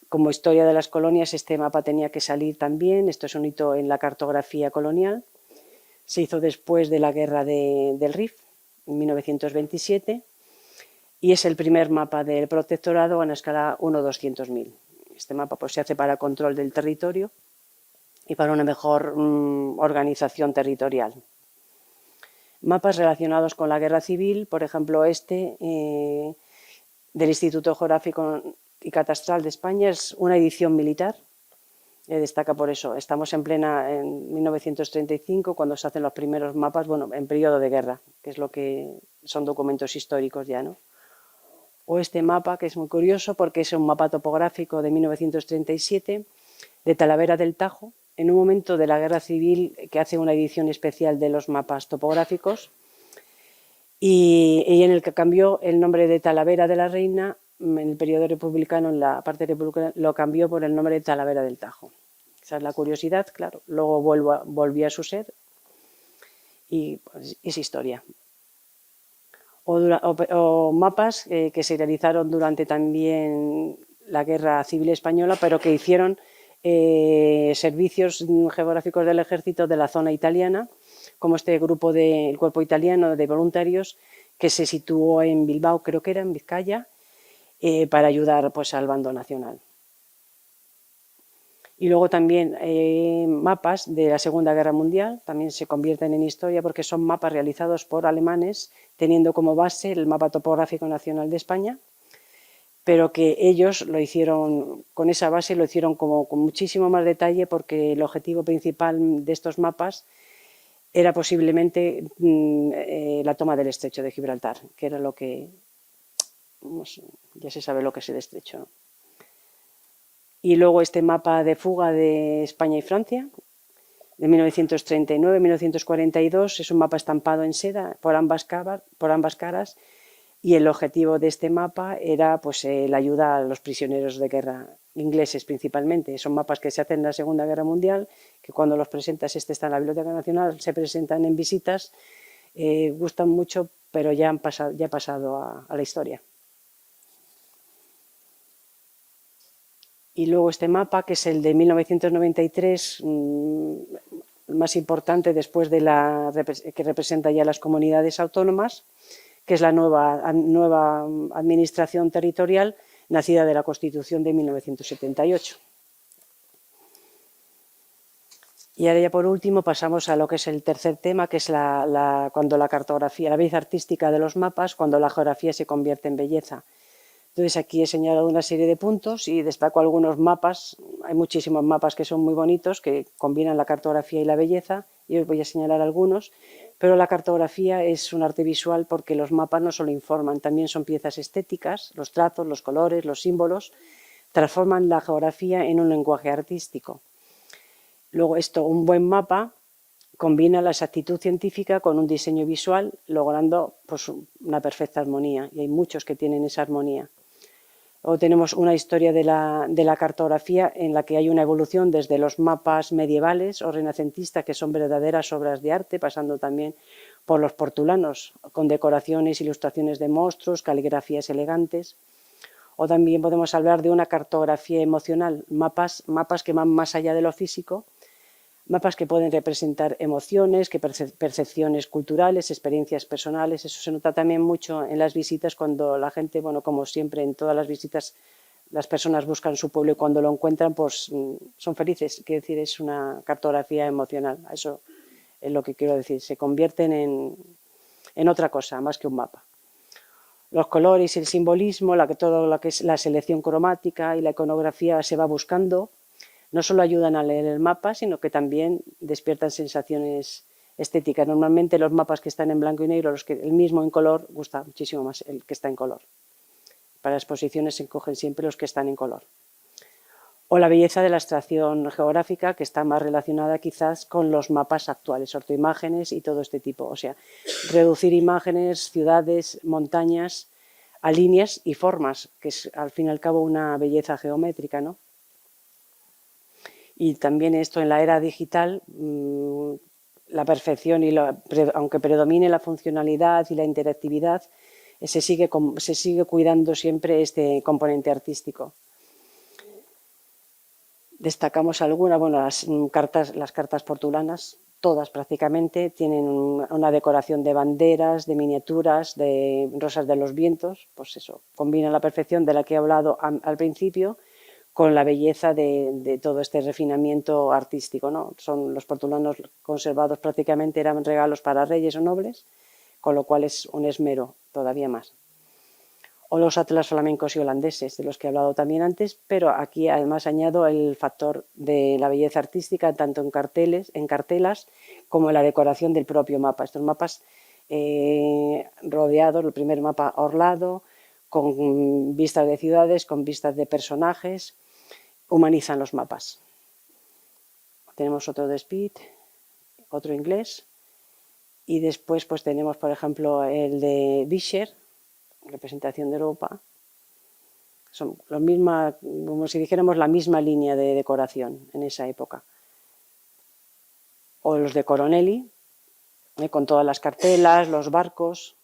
Como historia de las colonias, este mapa tenía que salir también. Esto es un hito en la cartografía colonial. Se hizo después de la guerra del Rif, en 1927, y es el primer mapa del protectorado a una escala 1/200.000. Este mapa pues, se hace para control del territorio y para una mejor organización territorial. Mapas relacionados con la guerra civil, por ejemplo, del Instituto Geográfico y Catastral de España, es una edición militar. Destaca por eso. Estamos en 1935, cuando se hacen los primeros mapas, bueno, en periodo de guerra, que es lo que son documentos históricos ya, ¿no? O este mapa, que es muy curioso porque es un mapa topográfico de 1937 de Talavera del Tajo, en un momento de la Guerra Civil que hace una edición especial de los mapas topográficos y en el que cambió el nombre de Talavera de la Reina en el periodo republicano, en la parte republicana, lo cambió por el nombre de Talavera del Tajo. Esa es la curiosidad, claro. Luego volvió a su ser y pues, es historia. O mapas que se realizaron durante también la Guerra Civil Española, pero que hicieron servicios geográficos del ejército de la zona italiana, como este grupo del Cuerpo Italiano de Voluntarios, que se situó en Bilbao, creo que era en Vizcaya, para ayudar pues, al bando nacional. Y luego también mapas de la Segunda Guerra Mundial, también se convierten en historia porque son mapas realizados por alemanes, teniendo como base el mapa topográfico nacional de España, pero que ellos lo hicieron, con esa base lo hicieron con muchísimo más detalle porque el objetivo principal de estos mapas era posiblemente la toma del estrecho de Gibraltar, que era lo que, ya se sabe lo que es el estrecho, ¿no? Y luego este mapa de fuga de España y Francia, de 1939-1942, es un mapa estampado en seda por ambas caras, y el objetivo de este mapa era pues, la ayuda a los prisioneros de guerra ingleses principalmente. Son mapas que se hacen en la Segunda Guerra Mundial, que cuando los presentas, este está en la Biblioteca Nacional, se presentan en visitas, gustan mucho, pero ya ha pasado a la historia. Y luego este mapa, que es el de 1993, el más importante después de que representa ya las comunidades autónomas, que es la nueva administración territorial nacida de la Constitución de 1978. Y ahora ya por último pasamos a lo que es el tercer tema, que es cuando la cartografía, la belleza artística de los mapas, cuando la geografía se convierte en belleza. Entonces aquí he señalado una serie de puntos y destaco algunos mapas. Hay muchísimos mapas que son muy bonitos, que combinan la cartografía y la belleza, y os voy a señalar algunos, pero la cartografía es un arte visual porque los mapas no solo informan, también son piezas estéticas, los trazos, los colores, los símbolos, transforman la geografía en un lenguaje artístico. Luego un buen mapa combina la exactitud científica con un diseño visual, logrando pues, una perfecta armonía, y hay muchos que tienen esa armonía. Luego tenemos una historia de la cartografía en la que hay una evolución desde los mapas medievales o renacentistas, que son verdaderas obras de arte, pasando también por los portulanos, con decoraciones, ilustraciones de monstruos, caligrafías elegantes. O también podemos hablar de una cartografía emocional, mapas que van más allá de lo físico, mapas que pueden representar emociones, percepciones culturales, experiencias personales. Eso se nota también mucho en las visitas cuando la gente, bueno, como siempre en todas las visitas, las personas buscan su pueblo y cuando lo encuentran, pues son felices. Quiero decir, es una cartografía emocional. Eso es lo que quiero decir. Se convierten en otra cosa, más que un mapa. los colores y el simbolismo, todo lo que es la selección cromática y la iconografía se va buscando, no solo ayudan a leer el mapa, sino que también despiertan sensaciones estéticas. Normalmente los mapas que están en blanco y negro, el mismo en color, gusta muchísimo más el que está en color. Para exposiciones se cogen siempre los que están en color. O la belleza de la abstracción geográfica, que está más relacionada quizás con los mapas actuales, ortoimágenes y todo este tipo. O sea, reducir imágenes, ciudades, montañas a líneas y formas, que es al fin y al cabo una belleza geométrica, ¿no? Y también esto en la era digital, la perfección, aunque predomine la funcionalidad y la interactividad, se sigue cuidando siempre este componente artístico. Destacamos algunas, bueno, las cartas portulanas, todas prácticamente, tienen una decoración de banderas, de miniaturas, de rosas de los vientos, pues eso, combina la perfección de la que he hablado al principio con la belleza de todo este refinamiento artístico, ¿no? Los portulanos conservados prácticamente eran regalos para reyes o nobles, con lo cual es un esmero todavía más. O los atlas flamencos y holandeses, de los que he hablado también antes, pero aquí además añado el factor de la belleza artística, tanto en cartelas, como en la decoración del propio mapa. Estos mapas rodeados, el primer mapa orlado, con vistas de ciudades, con vistas de personajes, humanizan los mapas. Tenemos otro de Speed, otro inglés, y después pues tenemos, por ejemplo, el de Vischer, representación de Europa. Son como si dijéramos la misma línea de decoración en esa época. O los de Coronelli, con todas las cartelas, los barcos.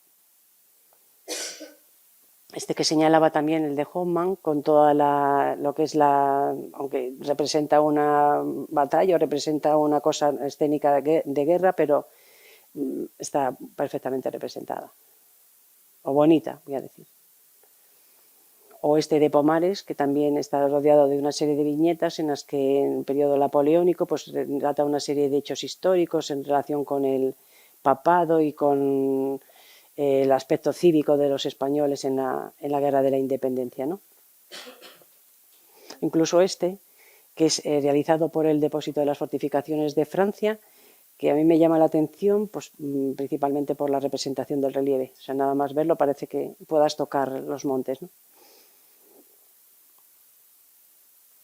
Este que señalaba también el de Hoffman, con toda lo que es aunque representa una batalla o representa una cosa escénica de guerra, pero está perfectamente representada. O bonita, voy a decir. O este de Pomares, que también está rodeado de una serie de viñetas en las que en el periodo napoleónico pues relata una serie de hechos históricos en relación con el papado y con el aspecto cívico de los españoles en la Guerra de la Independencia, ¿no? Incluso este, que es realizado por el Depósito de las Fortificaciones de Francia, que a mí me llama la atención pues, principalmente por la representación del relieve. O sea, nada más verlo parece que puedas tocar los montes, ¿no?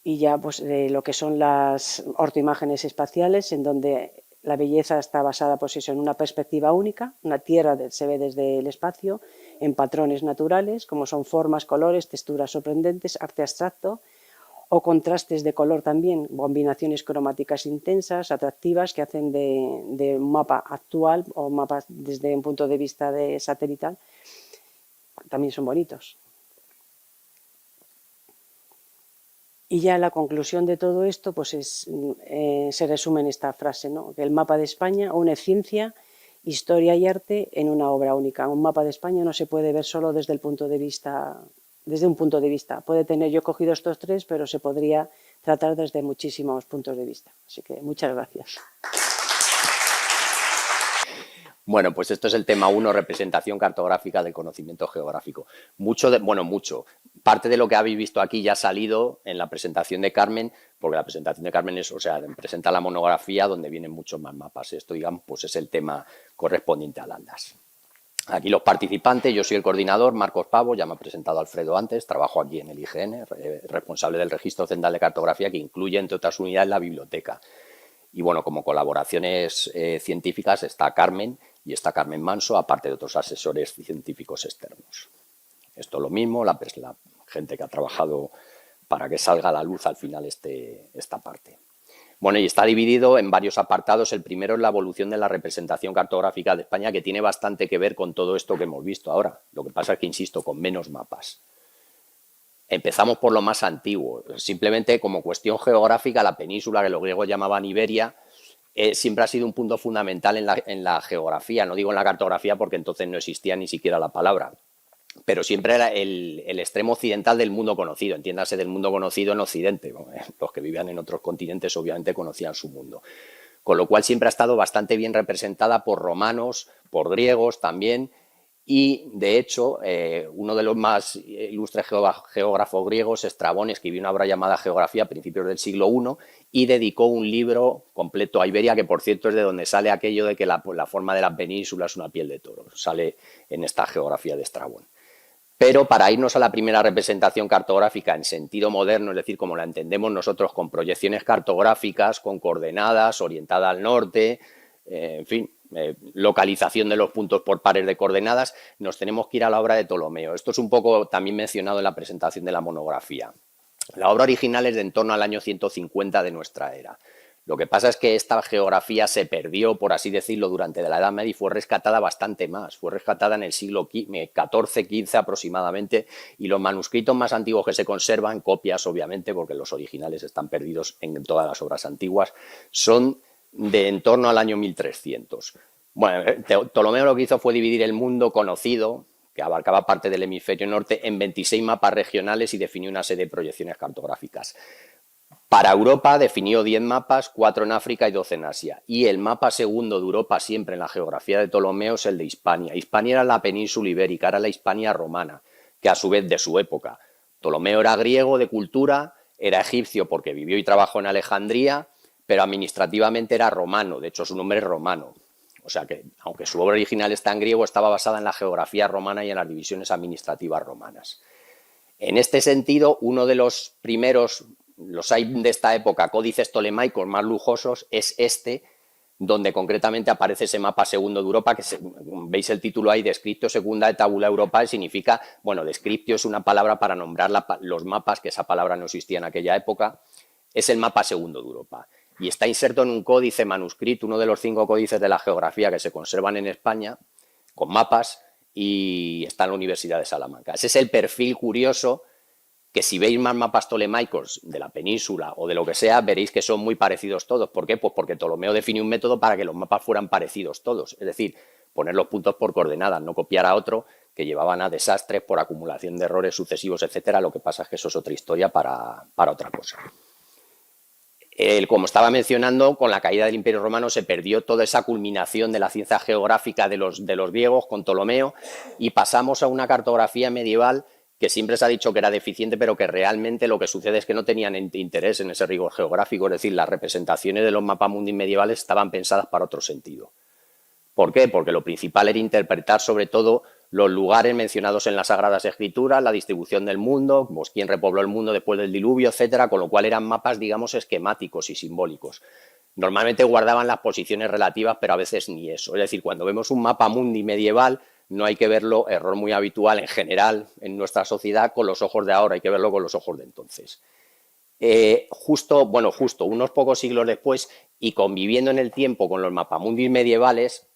Y ya pues lo que son las ortoimágenes espaciales, en donde la belleza está basada pues eso, en una perspectiva única, una tierra se ve desde el espacio, en patrones naturales, como son formas, colores, texturas sorprendentes, arte abstracto, o contrastes de color también, combinaciones cromáticas intensas, atractivas, que hacen de un mapa actual o mapas desde un punto de vista satelital, también son bonitos. Y ya la conclusión de todo esto pues se resume en esta frase, ¿no? Que el mapa de España une ciencia, historia y arte en una obra única. Un mapa de España no se puede ver solo desde un punto de vista. Puede tener, yo he cogido estos tres, pero se podría tratar desde muchísimos puntos de vista. Así que muchas gracias. Bueno, pues esto es el tema 1, representación cartográfica del conocimiento geográfico. Mucho. Parte de lo que habéis visto aquí ya ha salido en la presentación de Carmen, porque la presentación de Carmen presenta la monografía donde vienen muchos más mapas. Esto, digamos, pues es el tema correspondiente a Landas. Aquí los participantes, yo soy el coordinador, Marcos Pavo, ya me ha presentado Alfredo antes, trabajo aquí en el IGN, responsable del Registro Central de Cartografía, que incluye, entre otras unidades, la biblioteca. Y bueno, como colaboraciones científicas está Carmen y está Carmen Manso, aparte de otros asesores científicos externos. Esto es lo mismo, la gente que ha trabajado para que salga a la luz al final esta parte. Bueno, y está dividido en varios apartados. El primero es la evolución de la representación cartográfica de España, que tiene bastante que ver con todo esto que hemos visto ahora. Lo que pasa es que, insisto, con menos mapas. Empezamos por lo más antiguo. Simplemente como cuestión geográfica, la península, que los griegos llamaban Iberia, siempre ha sido un punto fundamental en la geografía. No digo en la cartografía porque entonces no existía ni siquiera la palabra. Pero siempre era el extremo occidental del mundo conocido, entiéndase del mundo conocido en Occidente. Los que vivían en otros continentes obviamente conocían su mundo. Con lo cual siempre ha estado bastante bien representada por romanos, por griegos también, Y, de hecho, uno de los más ilustres geógrafos griegos, Estrabón, escribió una obra llamada Geografía a principios del siglo I y dedicó un libro completo a Iberia, que, por cierto, es de donde sale aquello de que la forma de la península es una piel de toro. Sale en esta Geografía de Estrabón. Pero para irnos a la primera representación cartográfica en sentido moderno, es decir, como la entendemos nosotros, con proyecciones cartográficas, con coordenadas, orientada al norte, en fin, localización de los puntos por pares de coordenadas, nos tenemos que ir a la obra de Ptolomeo. Esto es un poco también mencionado en la presentación de la monografía. La obra original es de en torno al año 150 de nuestra era. Lo que pasa es que esta geografía se perdió, por así decirlo, durante la Edad Media y fue rescatada bastante más. Fue rescatada en el siglo XIV aproximadamente, y los manuscritos más antiguos que se conservan, copias obviamente, porque los originales están perdidos en todas las obras antiguas, son de en torno al año 1300. Bueno, Ptolomeo lo que hizo fue dividir el mundo conocido, que abarcaba parte del hemisferio norte, en 26 mapas regionales y definió una serie de proyecciones cartográficas. Para Europa definió 10 mapas, 4 en África y 12 en Asia. Y el mapa segundo de Europa siempre en la geografía de Ptolomeo es el de Hispania. Hispania era la península ibérica, era la Hispania romana, que a su vez de su época. Ptolomeo era griego de cultura, era egipcio porque vivió y trabajó en Alejandría, pero administrativamente era romano, de hecho su nombre es romano. O sea que, aunque su obra original está en griego, estaba basada en la geografía romana y en las divisiones administrativas romanas. En este sentido, uno de los primeros, los hay de esta época, códices ptolemaicos más lujosos, es este, donde concretamente aparece ese mapa segundo de Europa, que veis el título ahí, Descriptio Secunda de Tabula Europae, significa, bueno, descriptio es una palabra para nombrar los mapas, que esa palabra no existía en aquella época, es el mapa segundo de Europa. Y está inserto en un códice manuscrito, uno de los 5 códices de la geografía que se conservan en España, con mapas, y está en la Universidad de Salamanca. Ese es el perfil curioso, que si veis más mapas ptolemaicos de la península o de lo que sea, veréis que son muy parecidos todos. ¿Por qué? Pues porque Ptolomeo definió un método para que los mapas fueran parecidos todos, es decir, poner los puntos por coordenadas, no copiar a otro, que llevaban a desastres por acumulación de errores sucesivos, etcétera. Lo que pasa es que eso es otra historia para otra cosa. Como estaba mencionando, con la caída del Imperio Romano se perdió toda esa culminación de la ciencia geográfica de los griegos con Ptolomeo y pasamos a una cartografía medieval que siempre se ha dicho que era deficiente, pero que realmente lo que sucede es que no tenían interés en ese rigor geográfico, es decir, las representaciones de los mapamundi medievales estaban pensadas para otro sentido. ¿Por qué? Porque lo principal era interpretar sobre todo los lugares mencionados en las Sagradas Escrituras, la distribución del mundo, pues quién repobló el mundo después del diluvio, etcétera, con lo cual eran mapas, digamos, esquemáticos y simbólicos. Normalmente guardaban las posiciones relativas, pero a veces ni eso. Es decir, cuando vemos un mapa mundi medieval, no hay que verlo, error muy habitual en general en nuestra sociedad, con los ojos de ahora, hay que verlo con los ojos de entonces. Justo unos pocos siglos después, y conviviendo en el tiempo con los mapamundis medievales,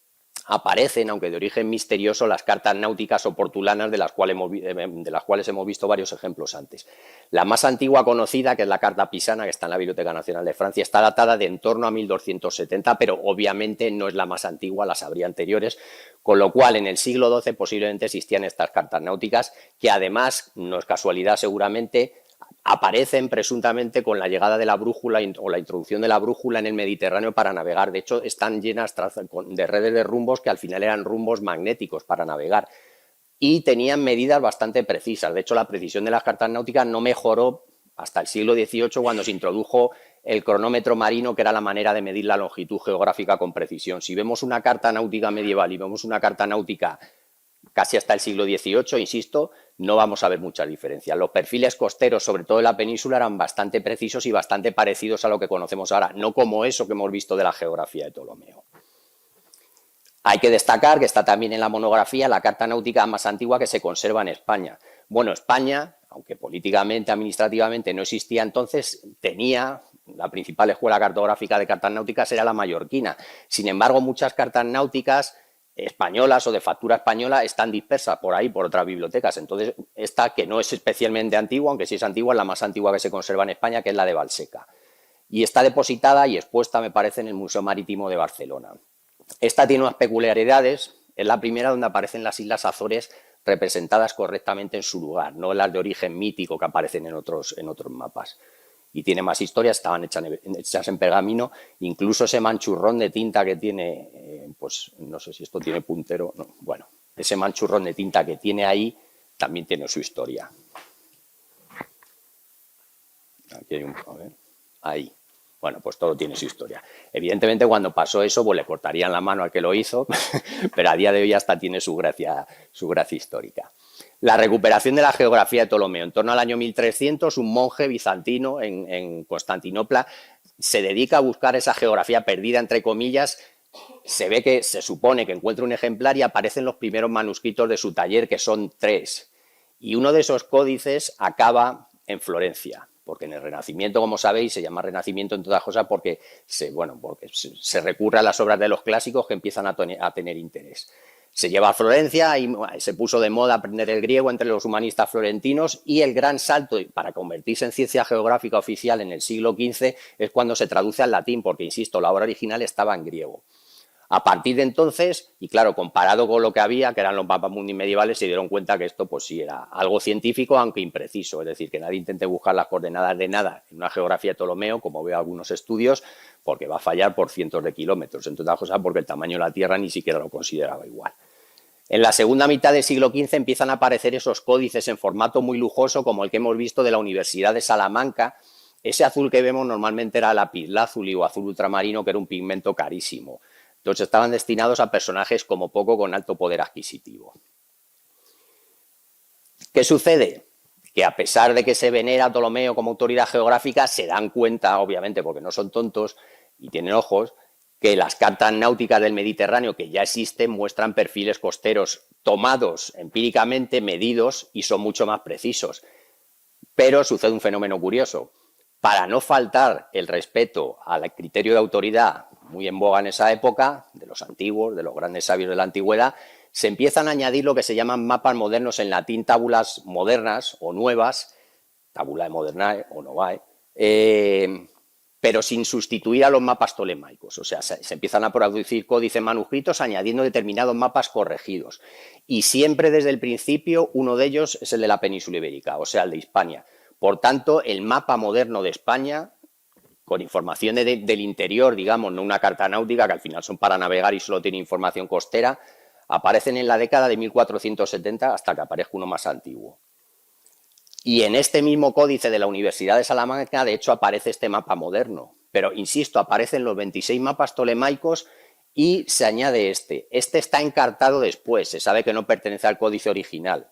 aparecen, aunque de origen misterioso, las cartas náuticas o portulanas de las cuales hemos visto varios ejemplos antes. La más antigua conocida, que es la Carta Pisana, que está en la Biblioteca Nacional de Francia, está datada de en torno a 1270, pero obviamente no es la más antigua, las habría anteriores, con lo cual en el siglo XII posiblemente existían estas cartas náuticas, que además, no es casualidad seguramente, aparecen presuntamente con la llegada de la brújula o la introducción de la brújula en el Mediterráneo para navegar. De hecho, están llenas de redes de rumbos que al final eran rumbos magnéticos para navegar y tenían medidas bastante precisas. De hecho, la precisión de las cartas náuticas no mejoró hasta el siglo XVIII, cuando se introdujo el cronómetro marino, que era la manera de medir la longitud geográfica con precisión. Si vemos una carta náutica medieval y vemos una carta náutica casi hasta el siglo XVIII, insisto, no vamos a ver muchas diferencias. Los perfiles costeros, sobre todo en la península, eran bastante precisos y bastante parecidos a lo que conocemos ahora, no como eso que hemos visto de la geografía de Ptolomeo. Hay que destacar que está también en la monografía la carta náutica más antigua que se conserva en España. Bueno, España, aunque políticamente, administrativamente no existía entonces, tenía la principal escuela cartográfica de cartas náuticas, era la mallorquina. Sin embargo, muchas cartas náuticas españolas o de factura española están dispersas por ahí, por otras bibliotecas. Entonces, esta, que no es especialmente antigua, aunque sí es antigua, es la más antigua que se conserva en España, que es la de Valseca. Y está depositada y expuesta, me parece, en el Museo Marítimo de Barcelona. Esta tiene unas peculiaridades. Es la primera donde aparecen las Islas Azores representadas correctamente en su lugar, no las de origen mítico que aparecen en otros mapas. Y tiene más historias, estaban hechas en pergamino, incluso ese manchurrón de tinta que tiene, pues no sé si esto tiene puntero, no, bueno, ese manchurrón de tinta que tiene ahí también tiene su historia. Aquí hay a ver, ahí. Bueno, pues todo tiene su historia. Evidentemente, cuando pasó eso, pues le cortarían la mano al que lo hizo, pero a día de hoy hasta tiene su gracia histórica. La recuperación de la geografía de Ptolomeo. En torno al año 1300, un monje bizantino en Constantinopla se dedica a buscar esa geografía perdida, entre comillas. Se supone que encuentra un ejemplar y aparecen los primeros manuscritos de su taller, que son 3. Y uno de esos códices acaba en Florencia, porque en el Renacimiento, como sabéis, se llama Renacimiento en todas cosas porque se recurre a las obras de los clásicos que empiezan a tener interés. Se lleva a Florencia y se puso de moda aprender el griego entre los humanistas florentinos, y el gran salto para convertirse en ciencia geográfica oficial en el siglo XV es cuando se traduce al latín, porque, insisto, la obra original estaba en griego. A partir de entonces, y claro, comparado con lo que había, que eran los mapas mundi medievales, se dieron cuenta que esto pues sí era algo científico, aunque impreciso. Es decir, que nadie intente buscar las coordenadas de nada en una geografía de Ptolomeo, como veo algunos estudios, porque va a fallar por cientos de kilómetros. Entre otras cosas, porque el tamaño de la Tierra ni siquiera lo consideraba igual. En la segunda mitad del siglo XV empiezan a aparecer esos códices en formato muy lujoso, como el que hemos visto de la Universidad de Salamanca. Ese azul que vemos normalmente era lapislázuli o azul ultramarino, que era un pigmento carísimo. Entonces estaban destinados a personajes como poco con alto poder adquisitivo. ¿Qué sucede? Que a pesar de que se venera a Ptolomeo como autoridad geográfica, se dan cuenta, obviamente porque no son tontos y tienen ojos, que las cartas náuticas del Mediterráneo que ya existen muestran perfiles costeros tomados empíricamente, medidos, y son mucho más precisos. Pero sucede un fenómeno curioso. Para no faltar el respeto al criterio de autoridad muy en boga en esa época, de los antiguos, de los grandes sabios de la antigüedad, se empiezan a añadir lo que se llaman mapas modernos, en latín tabulas modernas o nuevas, tabulae modernae o novae, pero sin sustituir a los mapas ptolemaicos. O sea, se empiezan a producir códices manuscritos añadiendo determinados mapas corregidos. Y siempre desde el principio uno de ellos es el de la península ibérica, o sea, el de Hispania. Por tanto, el mapa moderno de España, con información del interior, digamos, no una carta náutica, que al final son para navegar y solo tiene información costera, aparecen en la década de 1470 hasta que aparezca uno más antiguo. Y en este mismo códice de la Universidad de Salamanca, de hecho, aparece este mapa moderno. Pero, insisto, aparecen los 26 mapas ptolemaicos y se añade este. Este está encartado después, se sabe que no pertenece al códice original,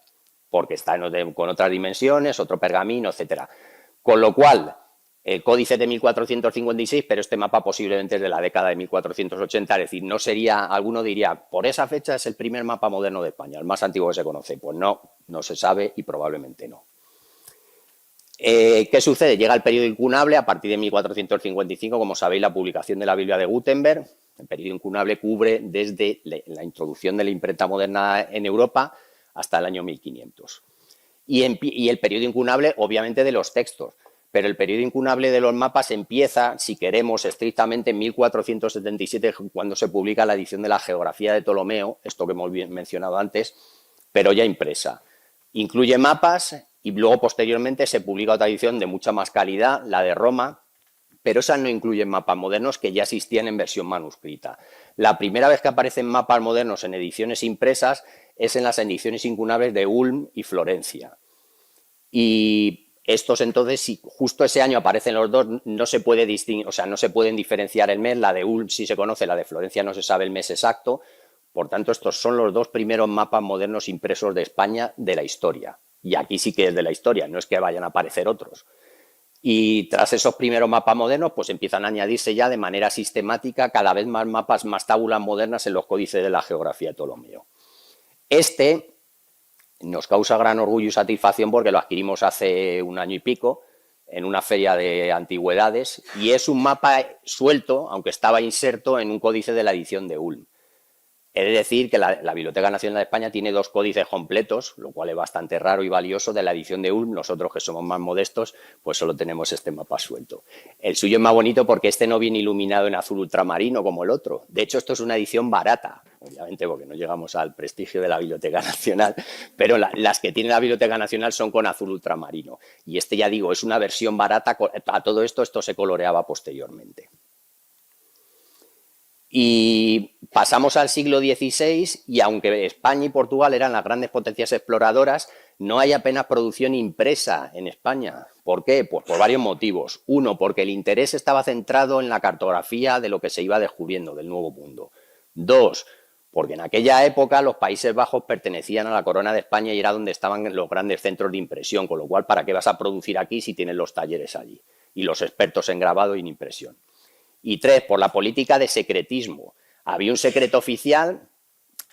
porque está con otras dimensiones, otro pergamino, etc. Con lo cual, el códice de 1456, pero este mapa posiblemente es de la década de 1480, es decir, no sería, alguno diría, por esa fecha es el primer mapa moderno de España, el más antiguo que se conoce. Pues no, no se sabe y probablemente no. ¿Qué sucede? Llega el periodo incunable a partir de 1455, como sabéis, la publicación de la Biblia de Gutenberg. El periodo incunable cubre desde la introducción de la imprenta moderna en Europa hasta el año 1500. Y el periodo incunable, obviamente, de los textos. Pero el periodo incunable de los mapas empieza, si queremos, estrictamente en 1477, cuando se publica la edición de la Geografía de Ptolomeo, esto que hemos mencionado antes, pero ya impresa. Incluye mapas y luego posteriormente se publica otra edición de mucha más calidad, la de Roma, pero esas no incluyen mapas modernos que ya existían en versión manuscrita. La primera vez que aparecen mapas modernos en ediciones impresas es en las ediciones incunables de Ulm y Florencia. Y estos entonces, si justo ese año aparecen los dos, no se puede distinguir, o sea, no se pueden diferenciar el mes. La de Ulm sí se conoce, la de Florencia no se sabe el mes exacto. Por tanto, estos son los dos primeros mapas modernos impresos de España de la historia. Y aquí sí que es de la historia, no es que vayan a aparecer otros. Y tras esos primeros mapas modernos, pues empiezan a añadirse ya de manera sistemática cada vez más mapas, más tábulas modernas en los códices de la geografía de Ptolomeo. Este nos causa gran orgullo y satisfacción porque lo adquirimos hace un año y pico en una feria de antigüedades, y es un mapa suelto, aunque estaba inserto en un códice de la edición de Ulm. He de decir que la Biblioteca Nacional de España tiene dos códices completos, lo cual es bastante raro y valioso, de la edición de Ulm. Nosotros, que somos más modestos, pues solo tenemos este mapa suelto. El suyo es más bonito porque este no viene iluminado en azul ultramarino como el otro. De hecho, esto es una edición barata, obviamente porque no llegamos al prestigio de la Biblioteca Nacional, pero las que tiene la Biblioteca Nacional son con azul ultramarino. Y este, ya digo, es una versión barata. A todo esto se coloreaba posteriormente. Y pasamos al siglo XVI y aunque España y Portugal eran las grandes potencias exploradoras, no hay apenas producción impresa en España. ¿Por qué? Pues por varios motivos. Uno, porque el interés estaba centrado en la cartografía de lo que se iba descubriendo del Nuevo Mundo. Dos, porque en aquella época los Países Bajos pertenecían a la Corona de España y era donde estaban los grandes centros de impresión, con lo cual, ¿para qué vas a producir aquí si tienes los talleres allí y los expertos en grabado y en impresión? Y tres, por la política de secretismo. Había un secreto oficial,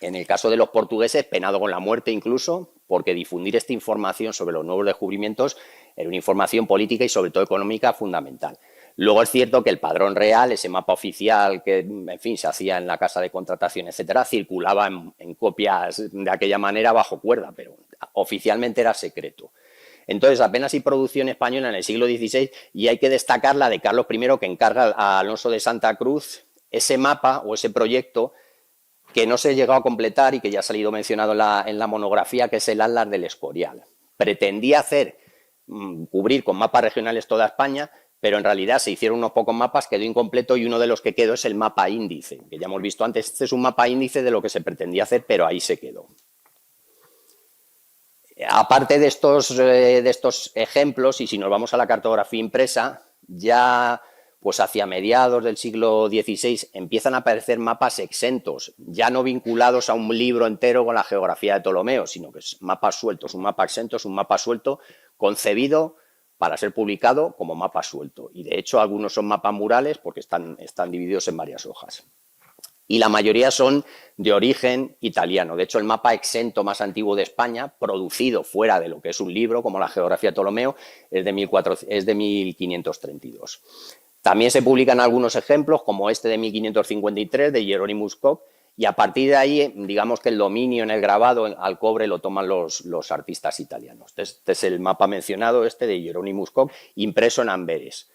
en el caso de los portugueses, penado con la muerte incluso, porque difundir esta información sobre los nuevos descubrimientos era una información política y sobre todo económica fundamental. Luego es cierto que el padrón real, ese mapa oficial que, en fin, se hacía en la casa de contratación, etcétera, circulaba en copias de aquella manera bajo cuerda, pero oficialmente era secreto. Entonces, apenas hay producción española en el siglo XVI y hay que destacar la de Carlos I, que encarga a Alonso de Santa Cruz ese mapa o ese proyecto que no se llegó a completar y que ya ha salido mencionado en la monografía, que es el Atlas del Escorial. Pretendía cubrir con mapas regionales toda España, pero en realidad se hicieron unos pocos mapas, quedó incompleto y uno de los que quedó es el mapa índice, que ya hemos visto antes. Este es un mapa índice de lo que se pretendía hacer, pero ahí se quedó. Aparte de estos ejemplos, y si nos vamos a la cartografía impresa, ya pues hacia mediados del siglo XVI empiezan a aparecer mapas exentos, ya no vinculados a un libro entero con la geografía de Ptolomeo, sino que es mapas sueltos, un mapa exento es un mapa suelto concebido para ser publicado como mapa suelto. Y de hecho algunos son mapas murales porque están divididos en varias hojas. Y la mayoría son de origen italiano. De hecho, el mapa exento más antiguo de España, producido fuera de lo que es un libro, como la geografía de Ptolomeo, es de 1532. También se publican algunos ejemplos, como este de 1553, de Hieronymus Cock, y a partir de ahí, digamos que el dominio en el grabado al cobre lo toman los artistas italianos. Este es el mapa mencionado, este de Hieronymus Cock, impreso en Amberes.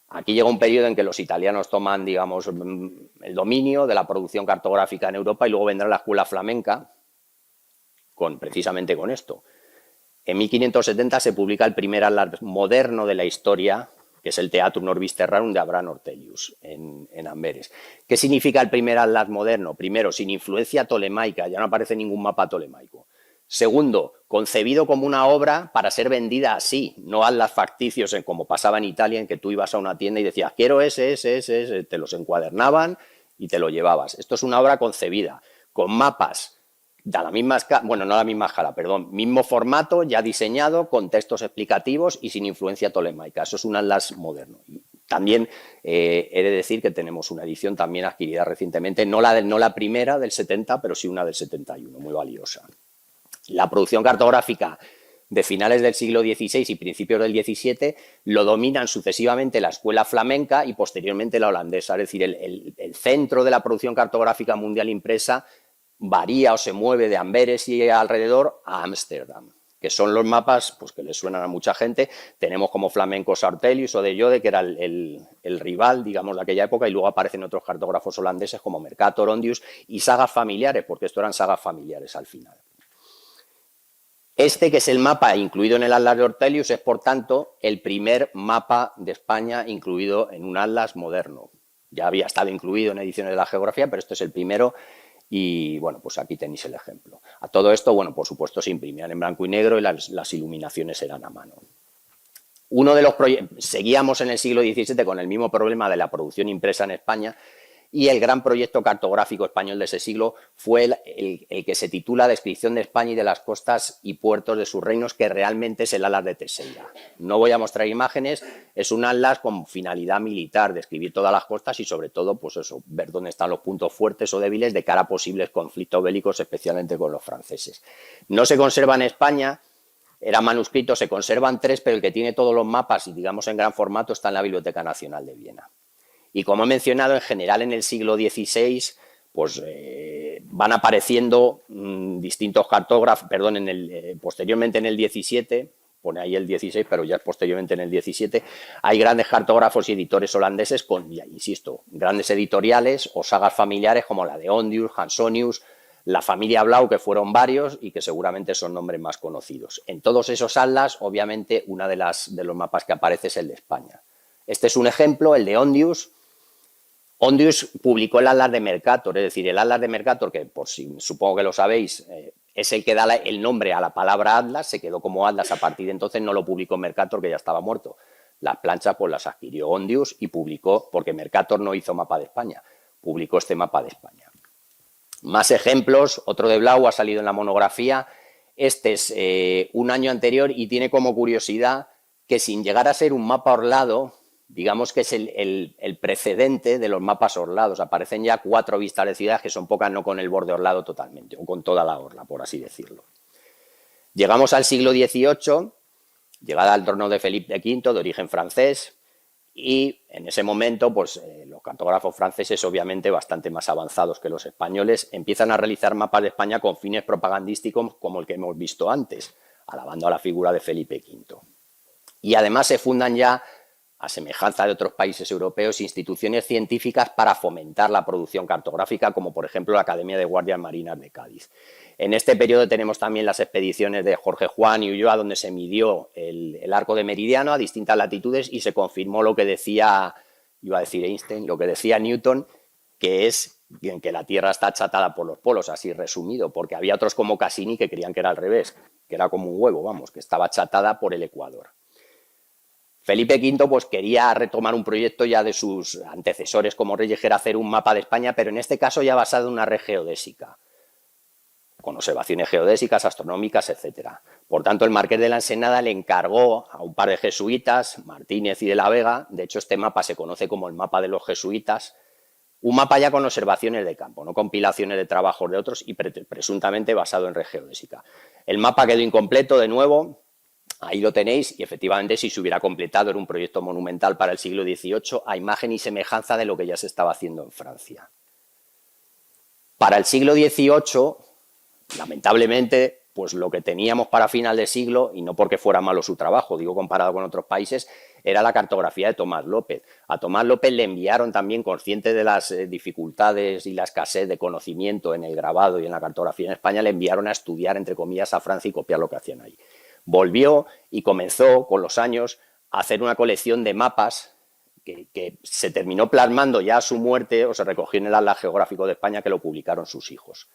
Aquí llega un periodo en que los italianos toman, digamos, el dominio de la producción cartográfica en Europa y luego vendrá la escuela flamenca precisamente con esto. En 1570 se publica el primer atlas moderno de la historia, que es el Theatrum Orbis Terrarum de Abraham Ortelius en Amberes. ¿Qué significa el primer atlas moderno? Primero, sin influencia tolemaica, ya no aparece ningún mapa tolemaico. Segundo, concebido como una obra para ser vendida así, no atlas facticios como pasaba en Italia, en que tú ibas a una tienda y decías, quiero ese, te los encuadernaban y te lo llevabas. Esto es una obra concebida, con mapas de la misma escala, bueno, no la misma escala, perdón, mismo formato, ya diseñado, con textos explicativos y sin influencia tolemaica. Eso es un atlas moderno. Y también he de decir que tenemos una edición también adquirida recientemente, no la primera del 70, pero sí una del 71, muy valiosa. La producción cartográfica de finales del siglo XVI y principios del XVII lo dominan sucesivamente la escuela flamenca y posteriormente la holandesa. Es decir, el centro de la producción cartográfica mundial impresa varía o se mueve de Amberes y alrededor a Ámsterdam, que son los mapas pues, que le suenan a mucha gente. Tenemos como flamencos Ortelius o de Jode, que era el rival, digamos, de aquella época, y luego aparecen otros cartógrafos holandeses como Mercator, Ondius y sagas familiares, porque esto eran sagas familiares al final. Este, que es el mapa incluido en el Atlas de Ortelius, es, por tanto, el primer mapa de España incluido en un atlas moderno. Ya había estado incluido en ediciones de la geografía, pero este es el primero y, bueno, pues aquí tenéis el ejemplo. A todo esto, bueno, por supuesto, se imprimían en blanco y negro y las iluminaciones eran a mano. Seguíamos en el siglo XVII con el mismo problema de la producción impresa en España. Y el gran proyecto cartográfico español de ese siglo fue el que se titula Descripción de España y de las costas y puertos de sus reinos, que realmente es el Atlas de Teixeira. No voy a mostrar imágenes, es un atlas con finalidad militar, describir todas las costas y sobre todo, pues eso, ver dónde están los puntos fuertes o débiles de cara a posibles conflictos bélicos, especialmente con los franceses. No se conserva en España, era manuscrito, se conservan 3, pero el que tiene todos los mapas y digamos en gran formato está en la Biblioteca Nacional de Viena. Y como he mencionado, en general en el siglo XVI pues, van apareciendo distintos cartógrafos, perdón, posteriormente en el XVII, pone ahí el 16, pero ya posteriormente en el 17, hay grandes cartógrafos y editores holandeses con, ya insisto, grandes editoriales o sagas familiares como la de Ondius, Hansonius, la familia Blau, que fueron varios y que seguramente son nombres más conocidos. En todos esos atlas, obviamente, uno de los mapas que aparece es el de España. Este es un ejemplo, el de Ondius, Ondius publicó el Atlas de Mercator, es decir, el Atlas de Mercator, que por si supongo que lo sabéis, es el que da el nombre a la palabra Atlas, se quedó como Atlas, a partir de entonces no lo publicó Mercator, que ya estaba muerto. Las planchas pues las adquirió Ondius y publicó, porque Mercator no hizo mapa de España, publicó este mapa de España. Más ejemplos, otro de Blau ha salido en la monografía, este es un año anterior y tiene como curiosidad que sin llegar a ser un mapa orlado, digamos que es el precedente de los mapas orlados. Aparecen ya 4 vistas de ciudades que son pocas, no con el borde orlado totalmente, o con toda la orla, por así decirlo. Llegamos al siglo XVIII, llegada al trono de Felipe V, de origen francés, y en ese momento pues, los cartógrafos franceses, obviamente bastante más avanzados que los españoles, empiezan a realizar mapas de España con fines propagandísticos como el que hemos visto antes, alabando a la figura de Felipe V. Y además se fundan ya, a semejanza de otros países europeos, instituciones científicas para fomentar la producción cartográfica, como por ejemplo la Academia de Guardias Marinas de Cádiz. En este periodo tenemos también las expediciones de Jorge Juan y Ulloa, donde se midió el arco de meridiano a distintas latitudes y se confirmó lo que decía, iba a decir Einstein, lo que decía Newton, que es que la Tierra está achatada por los polos, así resumido, porque había otros como Cassini que creían que era al revés, que era como un huevo, vamos, que estaba achatada por el ecuador. Felipe V pues, quería retomar un proyecto ya de sus antecesores como reyes, que era hacer un mapa de España, pero en este caso ya basado en una red geodésica, con observaciones geodésicas, astronómicas, etc. Por tanto, el marqués de la Ensenada le encargó a un par de jesuitas, Martínez y de la Vega, de hecho este mapa se conoce como el mapa de los jesuitas, un mapa ya con observaciones de campo, no compilaciones de trabajos de otros y presuntamente basado en red geodésica. El mapa quedó incompleto de nuevo. Ahí lo tenéis y efectivamente si se hubiera completado era un proyecto monumental para el siglo XVIII a imagen y semejanza de lo que ya se estaba haciendo en Francia. Para el siglo XVIII, lamentablemente, pues lo que teníamos para final de siglo, y no porque fuera malo su trabajo, digo comparado con otros países, era la cartografía de Tomás López. A Tomás López le enviaron también, consciente de las dificultades y la escasez de conocimiento en el grabado y en la cartografía en España, le enviaron a estudiar, entre comillas, a Francia y copiar lo que hacían ahí. Volvió y comenzó con los años a hacer una colección de mapas que se terminó plasmando ya a su muerte o se recogió en el Atlas Geográfico de España, que lo publicaron sus hijos.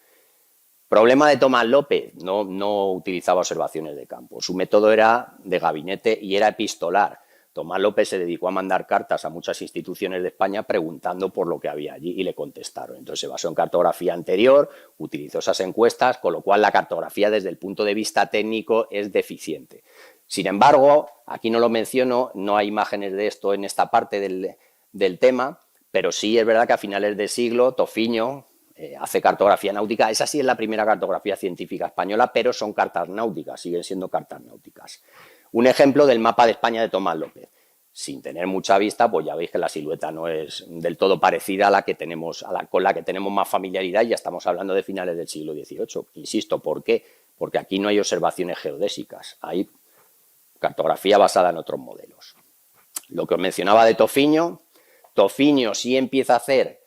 Problema de Tomás López, no utilizaba observaciones de campo, su método era de gabinete y era epistolar. Tomás López se dedicó a mandar cartas a muchas instituciones de España preguntando por lo que había allí y le contestaron. Entonces se basó en cartografía anterior, utilizó esas encuestas, con lo cual la cartografía desde el punto de vista técnico es deficiente. Sin embargo, aquí no lo menciono, no hay imágenes de esto en esta parte del tema, pero sí es verdad que a finales de siglo Tofiño hace cartografía náutica. Esa sí es la primera cartografía científica española, pero son cartas náuticas, siguen siendo cartas náuticas. Un ejemplo del mapa de España de Tomás López. Sin tener mucha vista, pues ya veis que la silueta no es del todo parecida a la que tenemos, con la que tenemos más familiaridad, y ya estamos hablando de finales del siglo XVIII. Insisto, ¿por qué? Porque aquí no hay observaciones geodésicas, hay cartografía basada en otros modelos. Lo que os mencionaba de Tofiño sí empieza a hacer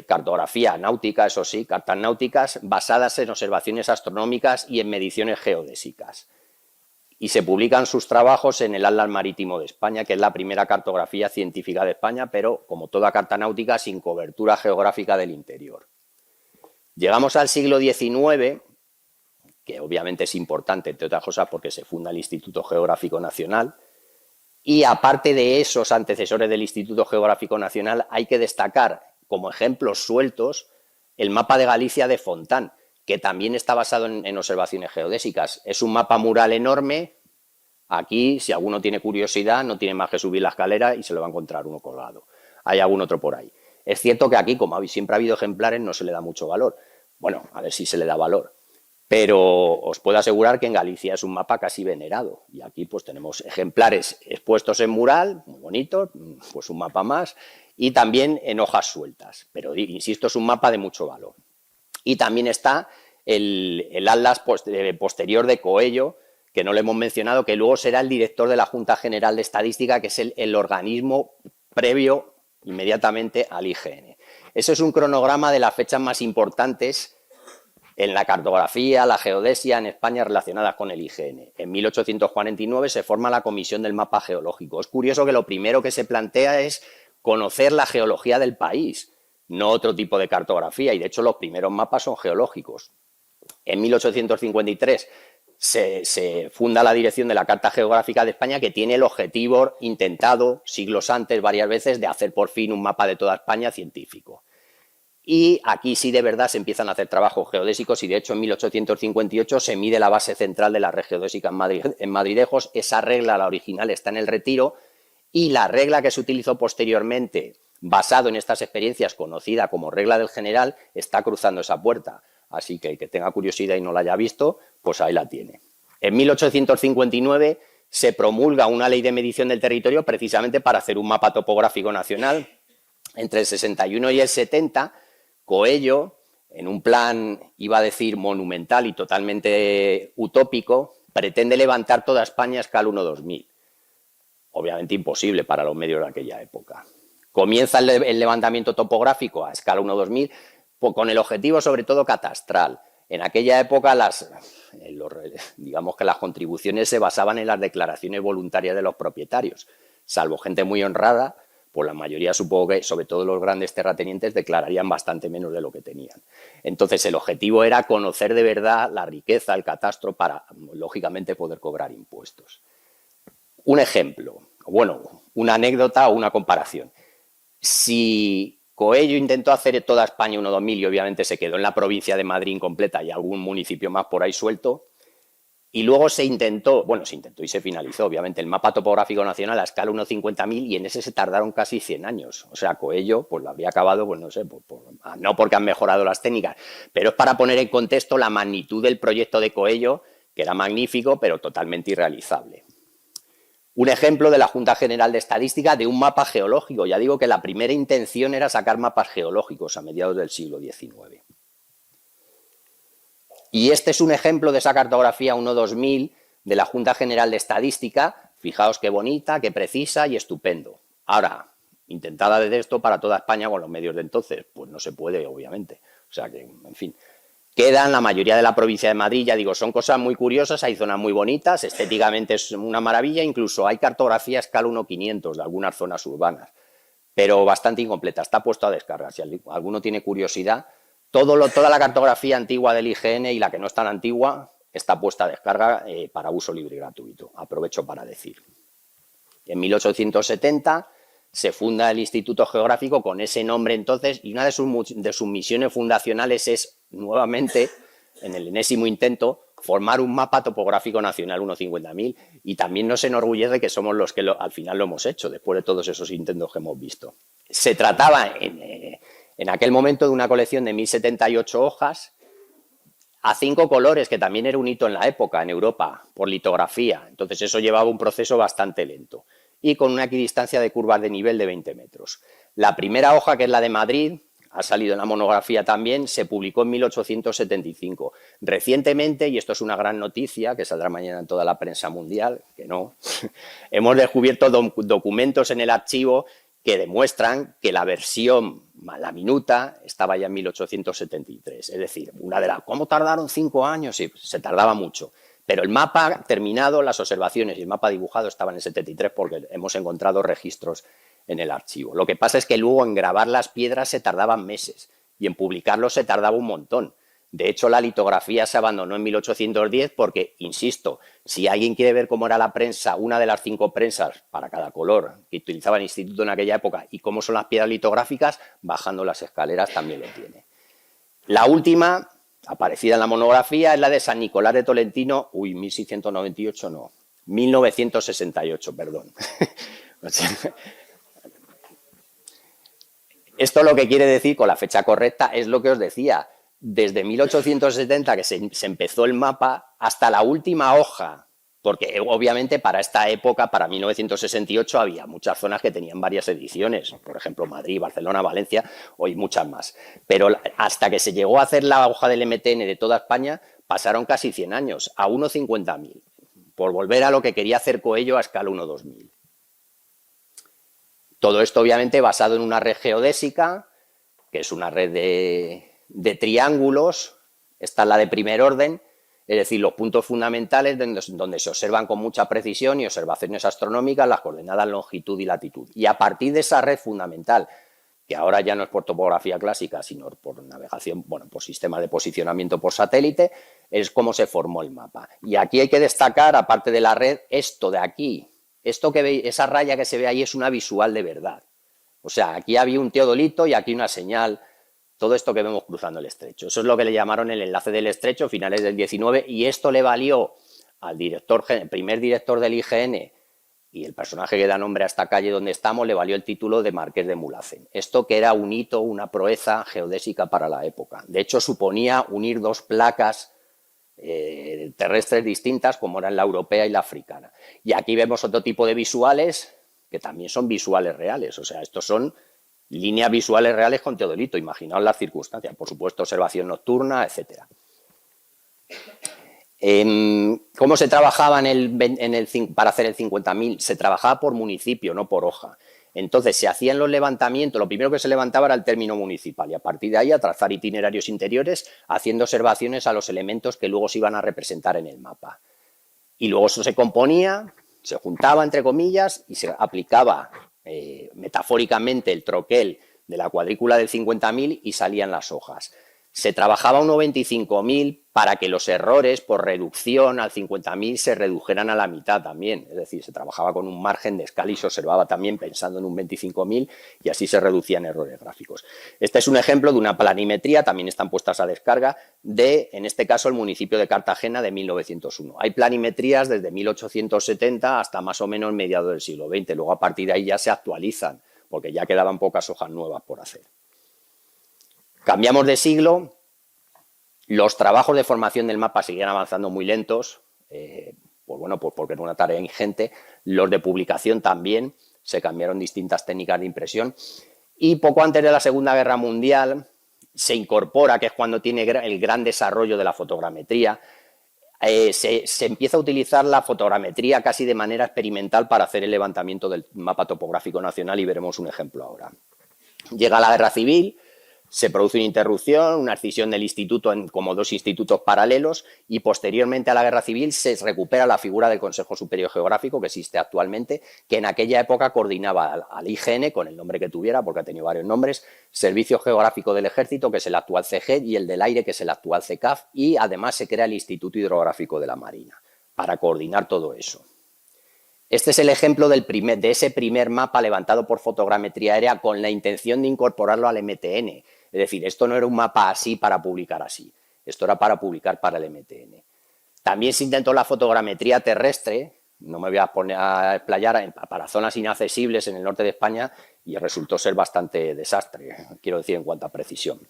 cartografía náutica, eso sí, cartas náuticas basadas en observaciones astronómicas y en mediciones geodésicas. Y se publican sus trabajos en el Atlas Marítimo de España, que es la primera cartografía científica de España, pero como toda carta náutica, sin cobertura geográfica del interior. Llegamos al siglo XIX, que obviamente es importante, entre otras cosas, porque se funda el Instituto Geográfico Nacional, y aparte de esos antecesores del Instituto Geográfico Nacional, hay que destacar como ejemplos sueltos el mapa de Galicia de Fontán, que también está basado en observaciones geodésicas. Es un mapa mural enorme. Aquí, si alguno tiene curiosidad, no tiene más que subir la escalera y se lo va a encontrar uno colgado. Hay algún otro por ahí. Es cierto que aquí, como siempre ha habido ejemplares, no se le da mucho valor. Bueno, a ver si se le da valor. Pero os puedo asegurar que en Galicia es un mapa casi venerado. Y aquí pues tenemos ejemplares expuestos en mural, muy bonitos, pues un mapa más, y también en hojas sueltas. Pero, insisto, es un mapa de mucho valor. Y también está el Atlas posterior de Coello, que no lo hemos mencionado, que luego será el director de la Junta General de Estadística, que es el organismo previo inmediatamente al IGN. Ese es un cronograma de las fechas más importantes en la cartografía, la geodesia en España relacionadas con el IGN. En 1849 se forma la Comisión del Mapa Geológico. Es curioso que lo primero que se plantea es conocer la geología del país, no otro tipo de cartografía, y de hecho los primeros mapas son geológicos. En 1853 se funda la dirección de la Carta Geográfica de España, que tiene el objetivo intentado siglos antes varias veces de hacer por fin un mapa de toda España científico. Y aquí sí de verdad se empiezan a hacer trabajos geodésicos y de hecho en 1858 se mide la base central de la red geodésica en Madridejos. Esa regla, la original, está en el Retiro, y la regla que se utilizó posteriormente, basado en estas experiencias, conocida como regla del general, está cruzando esa puerta. Así que el que tenga curiosidad y no la haya visto, pues ahí la tiene. En 1859 se promulga una ley de medición del territorio precisamente para hacer un mapa topográfico nacional. Entre el 61 y el 70, Coello, en un plan, iba a decir, monumental y totalmente utópico, pretende levantar toda España a escala 1-2000. Obviamente imposible para los medios de aquella época. Comienza el levantamiento topográfico a escala 1-2000 con el objetivo sobre todo catastral. En aquella época digamos que las contribuciones se basaban en las declaraciones voluntarias de los propietarios. Salvo gente muy honrada, pues la mayoría, supongo que sobre todo los grandes terratenientes, declararían bastante menos de lo que tenían. Entonces el objetivo era conocer de verdad la riqueza, el catastro, para lógicamente poder cobrar impuestos. Un ejemplo, bueno, una anécdota o una comparación. Si Coello intentó hacer toda España 1-2000 y obviamente se quedó en la provincia de Madrid incompleta y algún municipio más por ahí suelto, y luego se intentó y se finalizó, obviamente, el mapa topográfico nacional a escala 1-50.000 y en ese se tardaron casi 100 años. O sea, Coello pues lo habría acabado, pues no sé, no porque han mejorado las técnicas, pero es para poner en contexto la magnitud del proyecto de Coello, que era magnífico, pero totalmente irrealizable. Un ejemplo de la Junta General de Estadística de un mapa geológico. Ya digo que la primera intención era sacar mapas geológicos a mediados del siglo XIX. Y este es un ejemplo de esa cartografía 1-2000 de la Junta General de Estadística. Fijaos qué bonita, qué precisa y estupendo. Ahora, intentad hacer esto para toda España con los medios de entonces. Pues no se puede, obviamente. O sea que, en fin. Quedan la mayoría de la provincia de Madrid, ya digo, son cosas muy curiosas, hay zonas muy bonitas, estéticamente es una maravilla, incluso hay cartografía a escala 1-500 de algunas zonas urbanas, pero bastante incompleta, está puesto a descarga. Si alguno tiene curiosidad, toda la cartografía antigua del IGN y la que no es tan antigua está puesta a descarga para uso libre y gratuito, aprovecho para decir. En 1870 se funda el Instituto Geográfico con ese nombre entonces, y una de sus misiones fundacionales es, nuevamente, en el enésimo intento, formar un mapa topográfico nacional 1-50.000, y también nos enorgullece que somos los que al final lo hemos hecho, después de todos esos intentos que hemos visto. Se trataba en aquel momento de una colección de 1078 hojas, a 5 colores, que también era un hito en la época, en Europa, por litografía. Entonces eso llevaba un proceso bastante lento. Y con una equidistancia de curvas de nivel de 20 metros. La primera hoja, que es la de Madrid, ha salido en la monografía también, se publicó en 1875. Recientemente, y esto es una gran noticia, que saldrá mañana en toda la prensa mundial, que no, hemos descubierto documentos en el archivo que demuestran que la versión, la minuta, estaba ya en 1873. Es decir, ¿cómo tardaron 5 años? Sí, se tardaba mucho. Pero el mapa terminado, las observaciones y el mapa dibujado estaban en el 73 porque hemos encontrado registros en el archivo. Lo que pasa es que luego en grabar las piedras se tardaban meses y en publicarlos se tardaba un montón. De hecho, la litografía se abandonó en 1810 porque, insisto, si alguien quiere ver cómo era la prensa, una de las 5 prensas para cada color que utilizaba el instituto en aquella época y cómo son las piedras litográficas, bajando las escaleras también lo tiene. La última, aparecida en la monografía, es la de San Nicolás de Tolentino, 1698 no, 1968, perdón. Esto lo que quiere decir, con la fecha correcta, es lo que os decía, desde 1870 que se empezó el mapa hasta la última hoja, porque obviamente para esta época, para 1968, había muchas zonas que tenían varias ediciones, por ejemplo Madrid, Barcelona, Valencia, hoy muchas más, pero hasta que se llegó a hacer la hoja del MTN de toda España, pasaron casi 100 años, a 1,50.000, por volver a lo que quería hacer Coello a escala 1-2000. Todo esto obviamente basado en una red geodésica, que es una red de triángulos, esta es la de primer orden, Es decir, los puntos fundamentales donde se observan con mucha precisión y observaciones astronómicas las coordenadas longitud y latitud. Y a partir de esa red fundamental, que ahora ya no es por topografía clásica, sino por navegación, bueno, por sistema de posicionamiento por satélite, es como se formó el mapa. Y aquí hay que destacar, aparte de la red, esto de aquí. Esto que veis, esa raya que se ve ahí es una visual de verdad. O sea, aquí había un teodolito y aquí una señal. Todo esto que vemos cruzando el estrecho. Eso es lo que le llamaron el enlace del estrecho, finales del 19, y esto le valió al director, el primer director del IGN y el personaje que da nombre a esta calle donde estamos, le valió el título de Marqués de Mulhacén. Esto que era un hito, una proeza geodésica para la época. De hecho, suponía unir dos placas terrestres distintas, como eran la europea y la africana. Y aquí vemos otro tipo de visuales, que también son visuales reales. O sea, estos son líneas visuales reales con teodolito, imaginaos las circunstancias, por supuesto observación nocturna, etcétera. ¿Cómo se trabajaba para hacer el 50.000? Se trabajaba por municipio, no por hoja. Entonces se hacían los levantamientos, lo primero que se levantaba era el término municipal y a partir de ahí a trazar itinerarios interiores haciendo observaciones a los elementos que luego se iban a representar en el mapa. Y luego eso se componía, se juntaba entre comillas y se aplicaba metafóricamente el troquel de la cuadrícula del 50.000 y salían las hojas. Se trabajaba un 95.000 para que los errores por reducción al 50.000 se redujeran a la mitad también. Es decir, se trabajaba con un margen de escala y se observaba también pensando en un 25.000 y así se reducían errores gráficos. Este es un ejemplo de una planimetría, también están puestas a descarga, de, en este caso, el municipio de Cartagena de 1901. Hay planimetrías desde 1870 hasta más o menos mediados del siglo XX. Luego, a partir de ahí ya se actualizan, porque ya quedaban pocas hojas nuevas por hacer. Cambiamos de siglo, los trabajos de formación del mapa seguían avanzando muy lentos, pues bueno, pues porque era una tarea ingente, los de publicación también, se cambiaron distintas técnicas de impresión y poco antes de la Segunda Guerra Mundial se incorpora, que es cuando tiene el gran desarrollo de la fotogrametría, se empieza a utilizar la fotogrametría casi de manera experimental para hacer el levantamiento del mapa topográfico nacional y veremos un ejemplo ahora. Llega la Guerra Civil, se produce una interrupción, una escisión del instituto en como dos institutos paralelos y posteriormente a la Guerra Civil se recupera la figura del Consejo Superior Geográfico que existe actualmente, que en aquella época coordinaba al IGN, con el nombre que tuviera, porque ha tenido varios nombres, Servicio Geográfico del Ejército, que es el actual CGED, y el del Aire, que es el actual CECAF, y además se crea el Instituto Hidrográfico de la Marina, para coordinar todo eso. Este es el ejemplo de ese primer mapa levantado por fotogrametría aérea con la intención de incorporarlo al MTN. Es decir, esto no era un mapa así para publicar así, esto era para publicar para el MTN. También se intentó la fotogrametría terrestre, no me voy a poner a explayar, para zonas inaccesibles en el norte de España y resultó ser bastante desastre, quiero decir, en cuanto a precisión.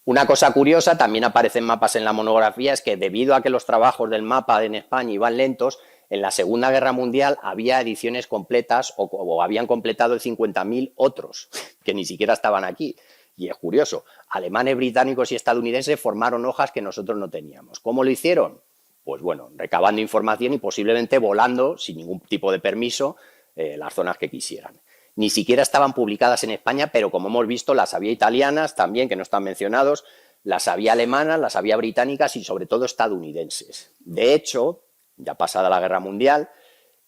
Una cosa curiosa, también aparecen mapas en la monografía, es que debido a que los trabajos del mapa en España iban lentos, en la Segunda Guerra Mundial había ediciones completas o habían completado el 50.000 otros que ni siquiera estaban aquí. Y es curioso, alemanes, británicos y estadounidenses formaron hojas que nosotros no teníamos. ¿Cómo lo hicieron? Pues bueno, recabando información y posiblemente volando sin ningún tipo de permiso las zonas que quisieran. Ni siquiera estaban publicadas en España, pero como hemos visto las había italianas también, que no están mencionados, las había alemanas, las había británicas y sobre todo estadounidenses. De hecho, ya pasada la Guerra Mundial,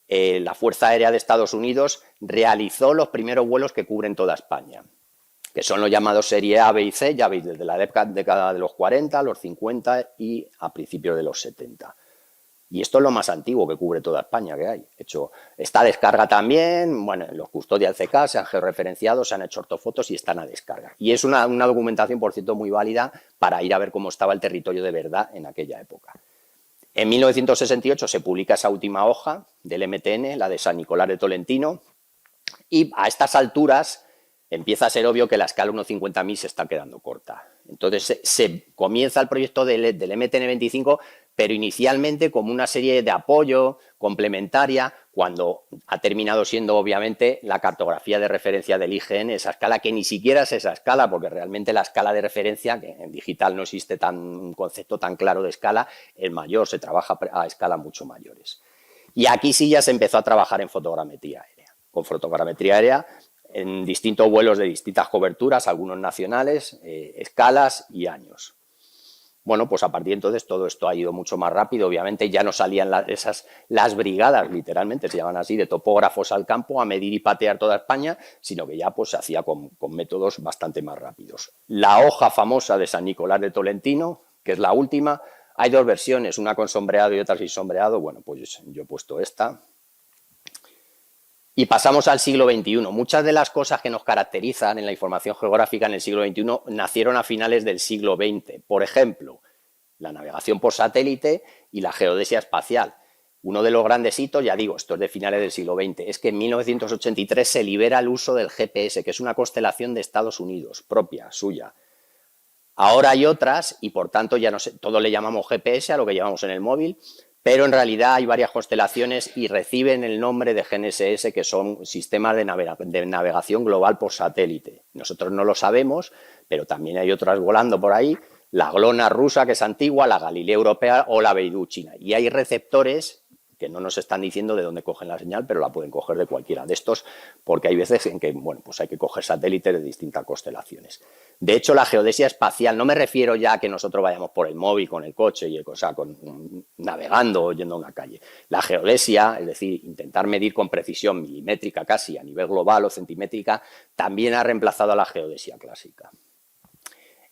la Fuerza Aérea de Estados Unidos realizó los primeros vuelos que cubren toda España, que son los llamados serie A, B y C, ya veis, desde la década de los 40, los 50 y a principios de los 70. Y esto es lo más antiguo que cubre toda España que hay. De hecho, está a descarga también, bueno, los custodias del CK se han georreferenciado, se han hecho ortofotos y están a descarga. Y es una documentación, por cierto, muy válida para ir a ver cómo estaba el territorio de verdad en aquella época. En 1968 se publica esa última hoja del MTN, la de San Nicolás de Tolentino, y a estas alturas empieza a ser obvio que la escala 1.50.000 se está quedando corta. Entonces se comienza el proyecto del MTN 25, pero inicialmente como una serie de apoyo complementaria, cuando ha terminado siendo obviamente la cartografía de referencia del IGN, esa escala que ni siquiera es esa escala, porque realmente la escala de referencia, que en digital no existe un concepto tan claro de escala, es mayor, se trabaja a escalas mucho mayores. Y aquí sí ya se empezó a trabajar en fotogrametría aérea. Con fotogrametría aérea en distintos vuelos de distintas coberturas, algunos nacionales, escalas y años. Bueno, pues a partir de entonces todo esto ha ido mucho más rápido. Obviamente ya no salían las brigadas, literalmente se llaman así, de topógrafos al campo a medir y patear toda España, sino que ya pues se hacía con métodos bastante más rápidos. La hoja famosa de San Nicolás de Tolentino, que es la última, hay dos versiones, una con sombreado y otra sin sombreado. Bueno, pues yo he puesto esta. Y pasamos al siglo XXI. Muchas de las cosas que nos caracterizan en la información geográfica en el siglo XXI nacieron a finales del siglo XX. Por ejemplo, la navegación por satélite y la geodesia espacial. Uno de los grandes hitos, ya digo, esto es de finales del siglo XX, es que en 1983 se libera el uso del GPS, que es una constelación de Estados Unidos, propia, suya. Ahora hay otras y, por tanto, ya no sé, todo le llamamos GPS a lo que llevamos en el móvil, pero en realidad hay varias constelaciones y reciben el nombre de GNSS, que son sistemas de navegación global por satélite. Nosotros no lo sabemos, pero también hay otras volando por ahí, la GLONASS rusa, que es antigua, la Galileo europea o la Beidou china. Y hay receptores que no nos están diciendo de dónde cogen la señal, pero la pueden coger de cualquiera de estos, porque hay veces en que, bueno, pues hay que coger satélites de distintas constelaciones. De hecho, la geodesia espacial, no me refiero ya a que nosotros vayamos por el móvil, con el coche, navegando o yendo a una calle. La geodesia, es decir, intentar medir con precisión milimétrica casi a nivel global o centimétrica, también ha reemplazado a la geodesia clásica.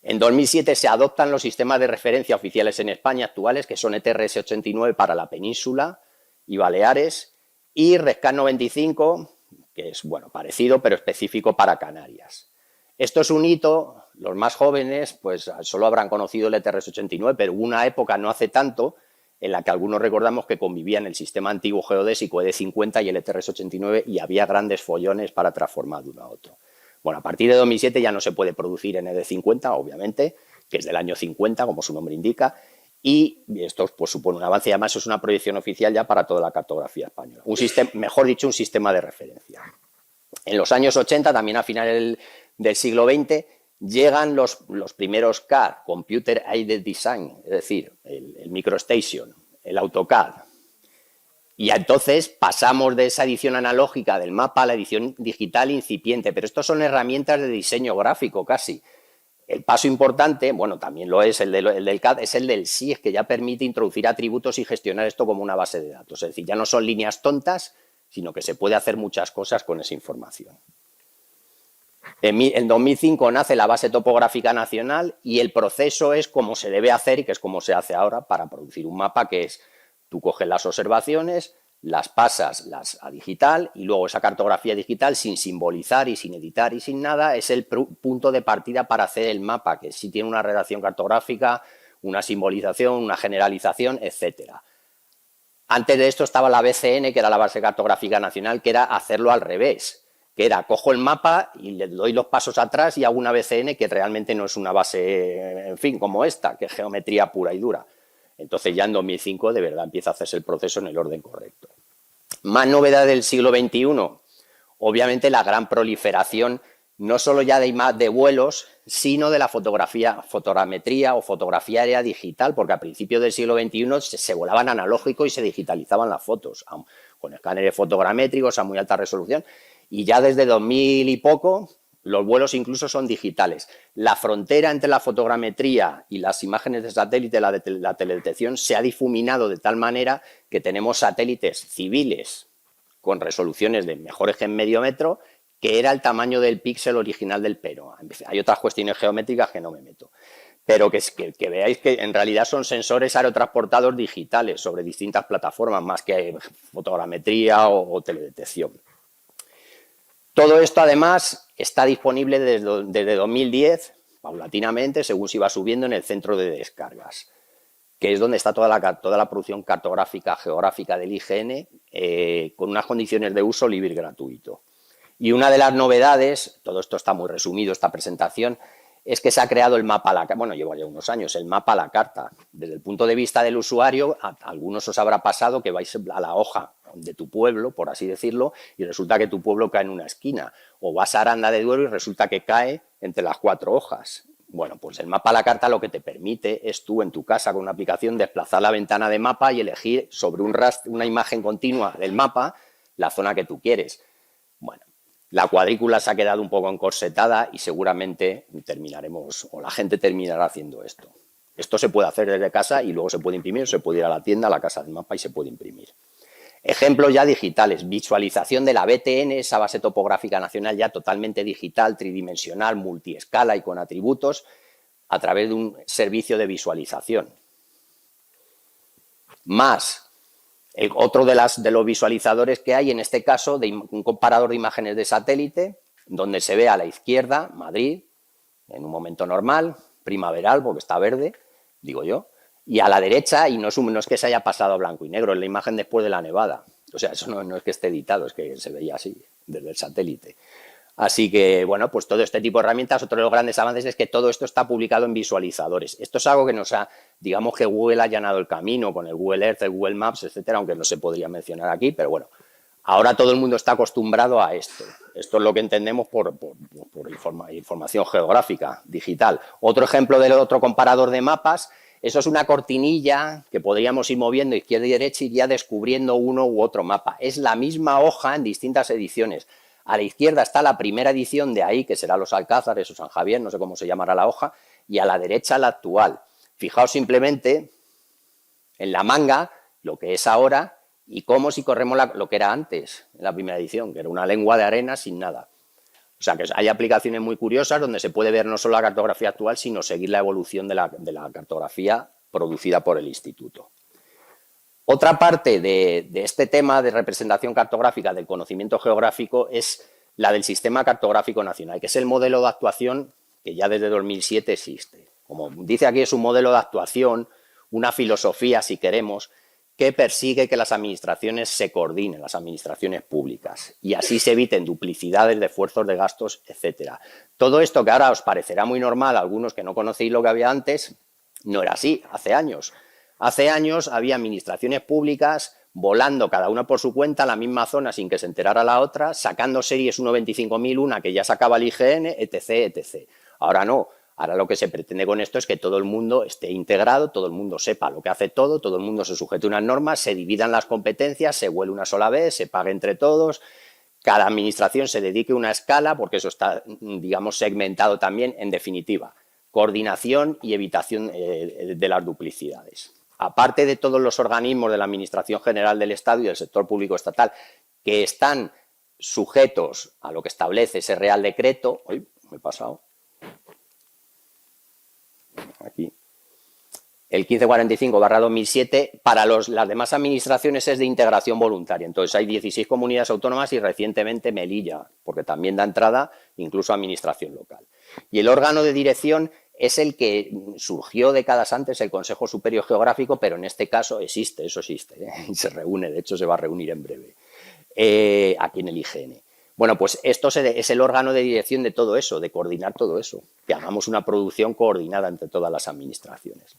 En 2007 se adoptan los sistemas de referencia oficiales en España actuales, que son ETRS 89 para la península y Baleares, y RESCAT 95, que es, bueno, parecido pero específico para Canarias. Esto es un hito, los más jóvenes pues solo habrán conocido el ETRS 89, pero hubo una época no hace tanto en la que algunos recordamos que convivían el sistema antiguo geodésico ED50 y el ETRS 89 y había grandes follones para transformar de uno a otro. Bueno, a partir de 2007 ya no se puede producir en ED50, obviamente, que es del año 50, como su nombre indica, y esto pues supone un avance, y además es una proyección oficial ya para toda la cartografía española. Un sistema, mejor dicho, un sistema de referencia. En los años 80, también a finales del siglo XX, llegan los primeros CAD, Computer Aided Design, es decir, el MicroStation, el AutoCAD. Y entonces pasamos de esa edición analógica del mapa a la edición digital incipiente, pero estos son herramientas de diseño gráfico casi. El paso importante, bueno, también lo es el del CAD, es el del SIG, que ya permite introducir atributos y gestionar esto como una base de datos. Es decir, ya no son líneas tontas, sino que se puede hacer muchas cosas con esa información. En 2005 nace la base topográfica nacional y el proceso es como se debe hacer y que es como se hace ahora para producir un mapa, que es tú coges las observaciones, las pasas a digital y luego esa cartografía digital, sin simbolizar y sin editar y sin nada, es el punto de partida para hacer el mapa, que sí tiene una redacción cartográfica, una simbolización, una generalización, etcétera. Antes de esto estaba la BCN, que era la base cartográfica nacional, que era hacerlo al revés, que era cojo el mapa y le doy los pasos atrás y hago una BCN que realmente no es una base, en fin, como esta, que es geometría pura y dura. Entonces ya en 2005 de verdad empieza a hacerse el proceso en el orden correcto. Más novedad del siglo XXI, obviamente la gran proliferación no solo ya de vuelos, sino de la fotogrametría o fotografía aérea digital, porque a principios del siglo XXI se volaban analógico y se digitalizaban las fotos, con escáneres fotogramétricos a muy alta resolución, y ya desde 2000 y poco los vuelos incluso son digitales. La frontera entre la fotogrametría y las imágenes de satélite, la teledetección, se ha difuminado de tal manera que tenemos satélites civiles con resoluciones de mejores que en medio metro, que era el tamaño del píxel original del pero. Hay otras cuestiones geométricas que no me meto. Pero que veáis que en realidad son sensores aerotransportados digitales sobre distintas plataformas, más que fotogrametría o teledetección. Todo esto, además, está disponible desde 2010, paulatinamente, según se iba subiendo en el centro de descargas, que es donde está toda la producción cartográfica, geográfica del IGN, con unas condiciones de uso libre y gratuito. Y una de las novedades, todo esto está muy resumido, esta presentación, es que se ha creado el mapa a la carta. Bueno, llevo ya unos años, el mapa a la carta. Desde el punto de vista del usuario, a algunos os habrá pasado que vais a la hoja de tu pueblo, por así decirlo, y resulta que tu pueblo cae en una esquina. O vas a Aranda de Duero y resulta que cae entre las 4 hojas. Bueno, pues el mapa a la carta lo que te permite es tú en tu casa con una aplicación desplazar la ventana de mapa y elegir sobre una imagen continua del mapa la zona que tú quieres. Bueno, la cuadrícula se ha quedado un poco encorsetada y seguramente terminaremos, o la gente terminará haciendo esto. Esto se puede hacer desde casa y luego se puede imprimir, se puede ir a la tienda, a la casa del mapa y se puede imprimir. Ejemplos ya digitales, visualización de la BTN, esa base topográfica nacional ya totalmente digital, tridimensional, multiescala y con atributos, a través de un servicio de visualización. Más, otro de los visualizadores que hay, en este caso, un comparador de imágenes de satélite, donde se ve a la izquierda Madrid, en un momento normal, primaveral, porque está verde, digo yo, y a la derecha, y no es que se haya pasado a blanco y negro, es la imagen después de la nevada. O sea, eso no es que esté editado, es que se veía así, desde el satélite. Así que, bueno, pues todo este tipo de herramientas, otro de los grandes avances es que todo esto está publicado en visualizadores. Esto es algo que nos ha, digamos que Google ha allanado el camino con el Google Earth, el Google Maps, etcétera, aunque no se podría mencionar aquí, pero bueno, ahora todo el mundo está acostumbrado a esto. Esto es lo que entendemos por información geográfica digital. Otro ejemplo del otro comparador de mapas, eso es una cortinilla que podríamos ir moviendo izquierda y derecha y iría descubriendo uno u otro mapa. Es la misma hoja en distintas ediciones. A la izquierda está la primera edición de ahí, que será los Alcázares o San Javier, no sé cómo se llamará la hoja, y a la derecha la actual. Fijaos simplemente en la manga, lo que es ahora, y cómo si corremos lo que era antes, en la primera edición, que era una lengua de arena sin nada. O sea que hay aplicaciones muy curiosas donde se puede ver no solo la cartografía actual, sino seguir la evolución de la cartografía producida por el Instituto. Otra parte de este tema de representación cartográfica del conocimiento geográfico es la del Sistema Cartográfico Nacional, que es el modelo de actuación que ya desde 2007 existe. Como dice aquí, es un modelo de actuación, una filosofía, si queremos, que persigue que las administraciones se coordinen, las administraciones públicas, y así se eviten duplicidades de esfuerzos, de gastos, etcétera. Todo esto que ahora os parecerá muy normal a algunos que no conocéis lo que había antes, no era así, hace años. Hace años había administraciones públicas volando cada una por su cuenta a la misma zona sin que se enterara la otra, sacando series 1.25.001 que ya sacaba el IGN, etc., etc. Ahora no. Ahora lo que se pretende con esto es que todo el mundo esté integrado, todo el mundo sepa lo que hace todo el mundo se sujete a unas normas, se dividan las competencias, se vuele una sola vez, se pague entre todos, cada administración se dedique a una escala, porque eso está, digamos, segmentado también, en definitiva, coordinación y evitación de las duplicidades. Aparte de todos los organismos de la Administración General del Estado y del sector público estatal que están sujetos a lo que establece ese Real Decreto, uy, me he pasado, aquí, el 1545/2007, para las demás administraciones es de integración voluntaria. Entonces hay 16 comunidades autónomas y recientemente Melilla, porque también da entrada incluso a administración local. Y el órgano de dirección es el que surgió décadas antes, el Consejo Superior Geográfico, pero en este caso existe, eso existe, y se reúne, de hecho se va a reunir en breve, aquí en el IGN. Bueno, pues esto es el órgano de dirección de todo eso, de coordinar todo eso, que hagamos una producción coordinada entre todas las administraciones.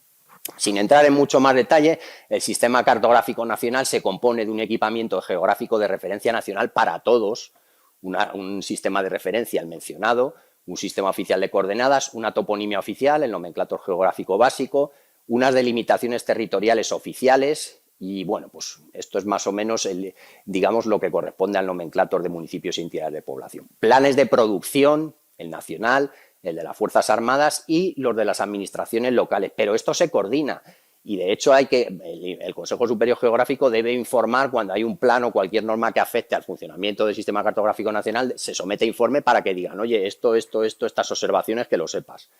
Sin entrar en mucho más detalle, el Sistema Cartográfico Nacional se compone de un equipamiento geográfico de referencia nacional para todos, un sistema de referencia, el mencionado, un sistema oficial de coordenadas, una toponimia oficial, el nomenclátor geográfico básico, unas delimitaciones territoriales oficiales y, bueno, pues esto es más o menos, digamos, lo que corresponde al nomenclátor de municipios y entidades de población. Planes de producción, el nacional, el de las Fuerzas Armadas y los de las administraciones locales, pero esto se coordina. Y de hecho el Consejo Superior Geográfico debe informar cuando hay un plan o cualquier norma que afecte al funcionamiento del Sistema Cartográfico Nacional, se somete a informe para que digan, oye, estas observaciones, que lo sepas.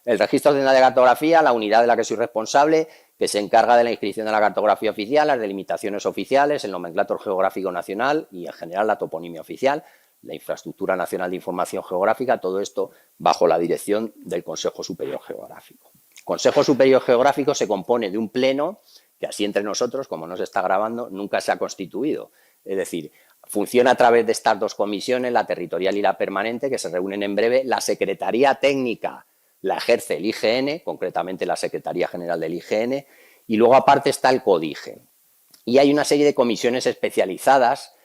El Registro Central de Cartografía, la unidad de la que soy responsable, que se encarga de la inscripción de la cartografía oficial, las delimitaciones oficiales, el nomenclátor geográfico nacional y en general la toponimia oficial, la infraestructura nacional de información geográfica, todo esto bajo la dirección del Consejo Superior Geográfico. Consejo Superior Geográfico se compone de un pleno que así entre nosotros, como no se está grabando, nunca se ha constituido. Es decir, funciona a través de estas dos comisiones, la territorial y la permanente, que se reúnen en breve. La Secretaría Técnica la ejerce el IGN, concretamente la Secretaría General del IGN, y luego aparte está el CODIGE. Y hay una serie de comisiones especializadas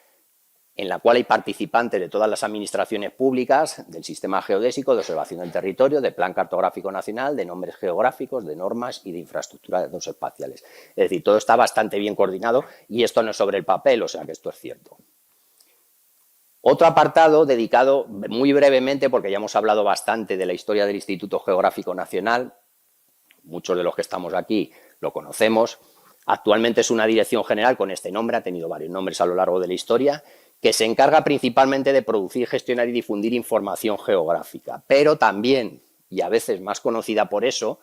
en la cual hay participantes de todas las administraciones públicas, del sistema geodésico, de observación del territorio, de plan cartográfico nacional, de nombres geográficos, de normas y de infraestructura de datos espaciales. Es decir, todo está bastante bien coordinado y esto no es sobre el papel, o sea que esto es cierto. Otro apartado dedicado muy brevemente, porque ya hemos hablado bastante de la historia del Instituto Geográfico Nacional, muchos de los que estamos aquí lo conocemos. Actualmente es una dirección general con este nombre, ha tenido varios nombres a lo largo de la historia, que se encarga principalmente de producir, gestionar y difundir información geográfica, pero también, y a veces más conocida por eso,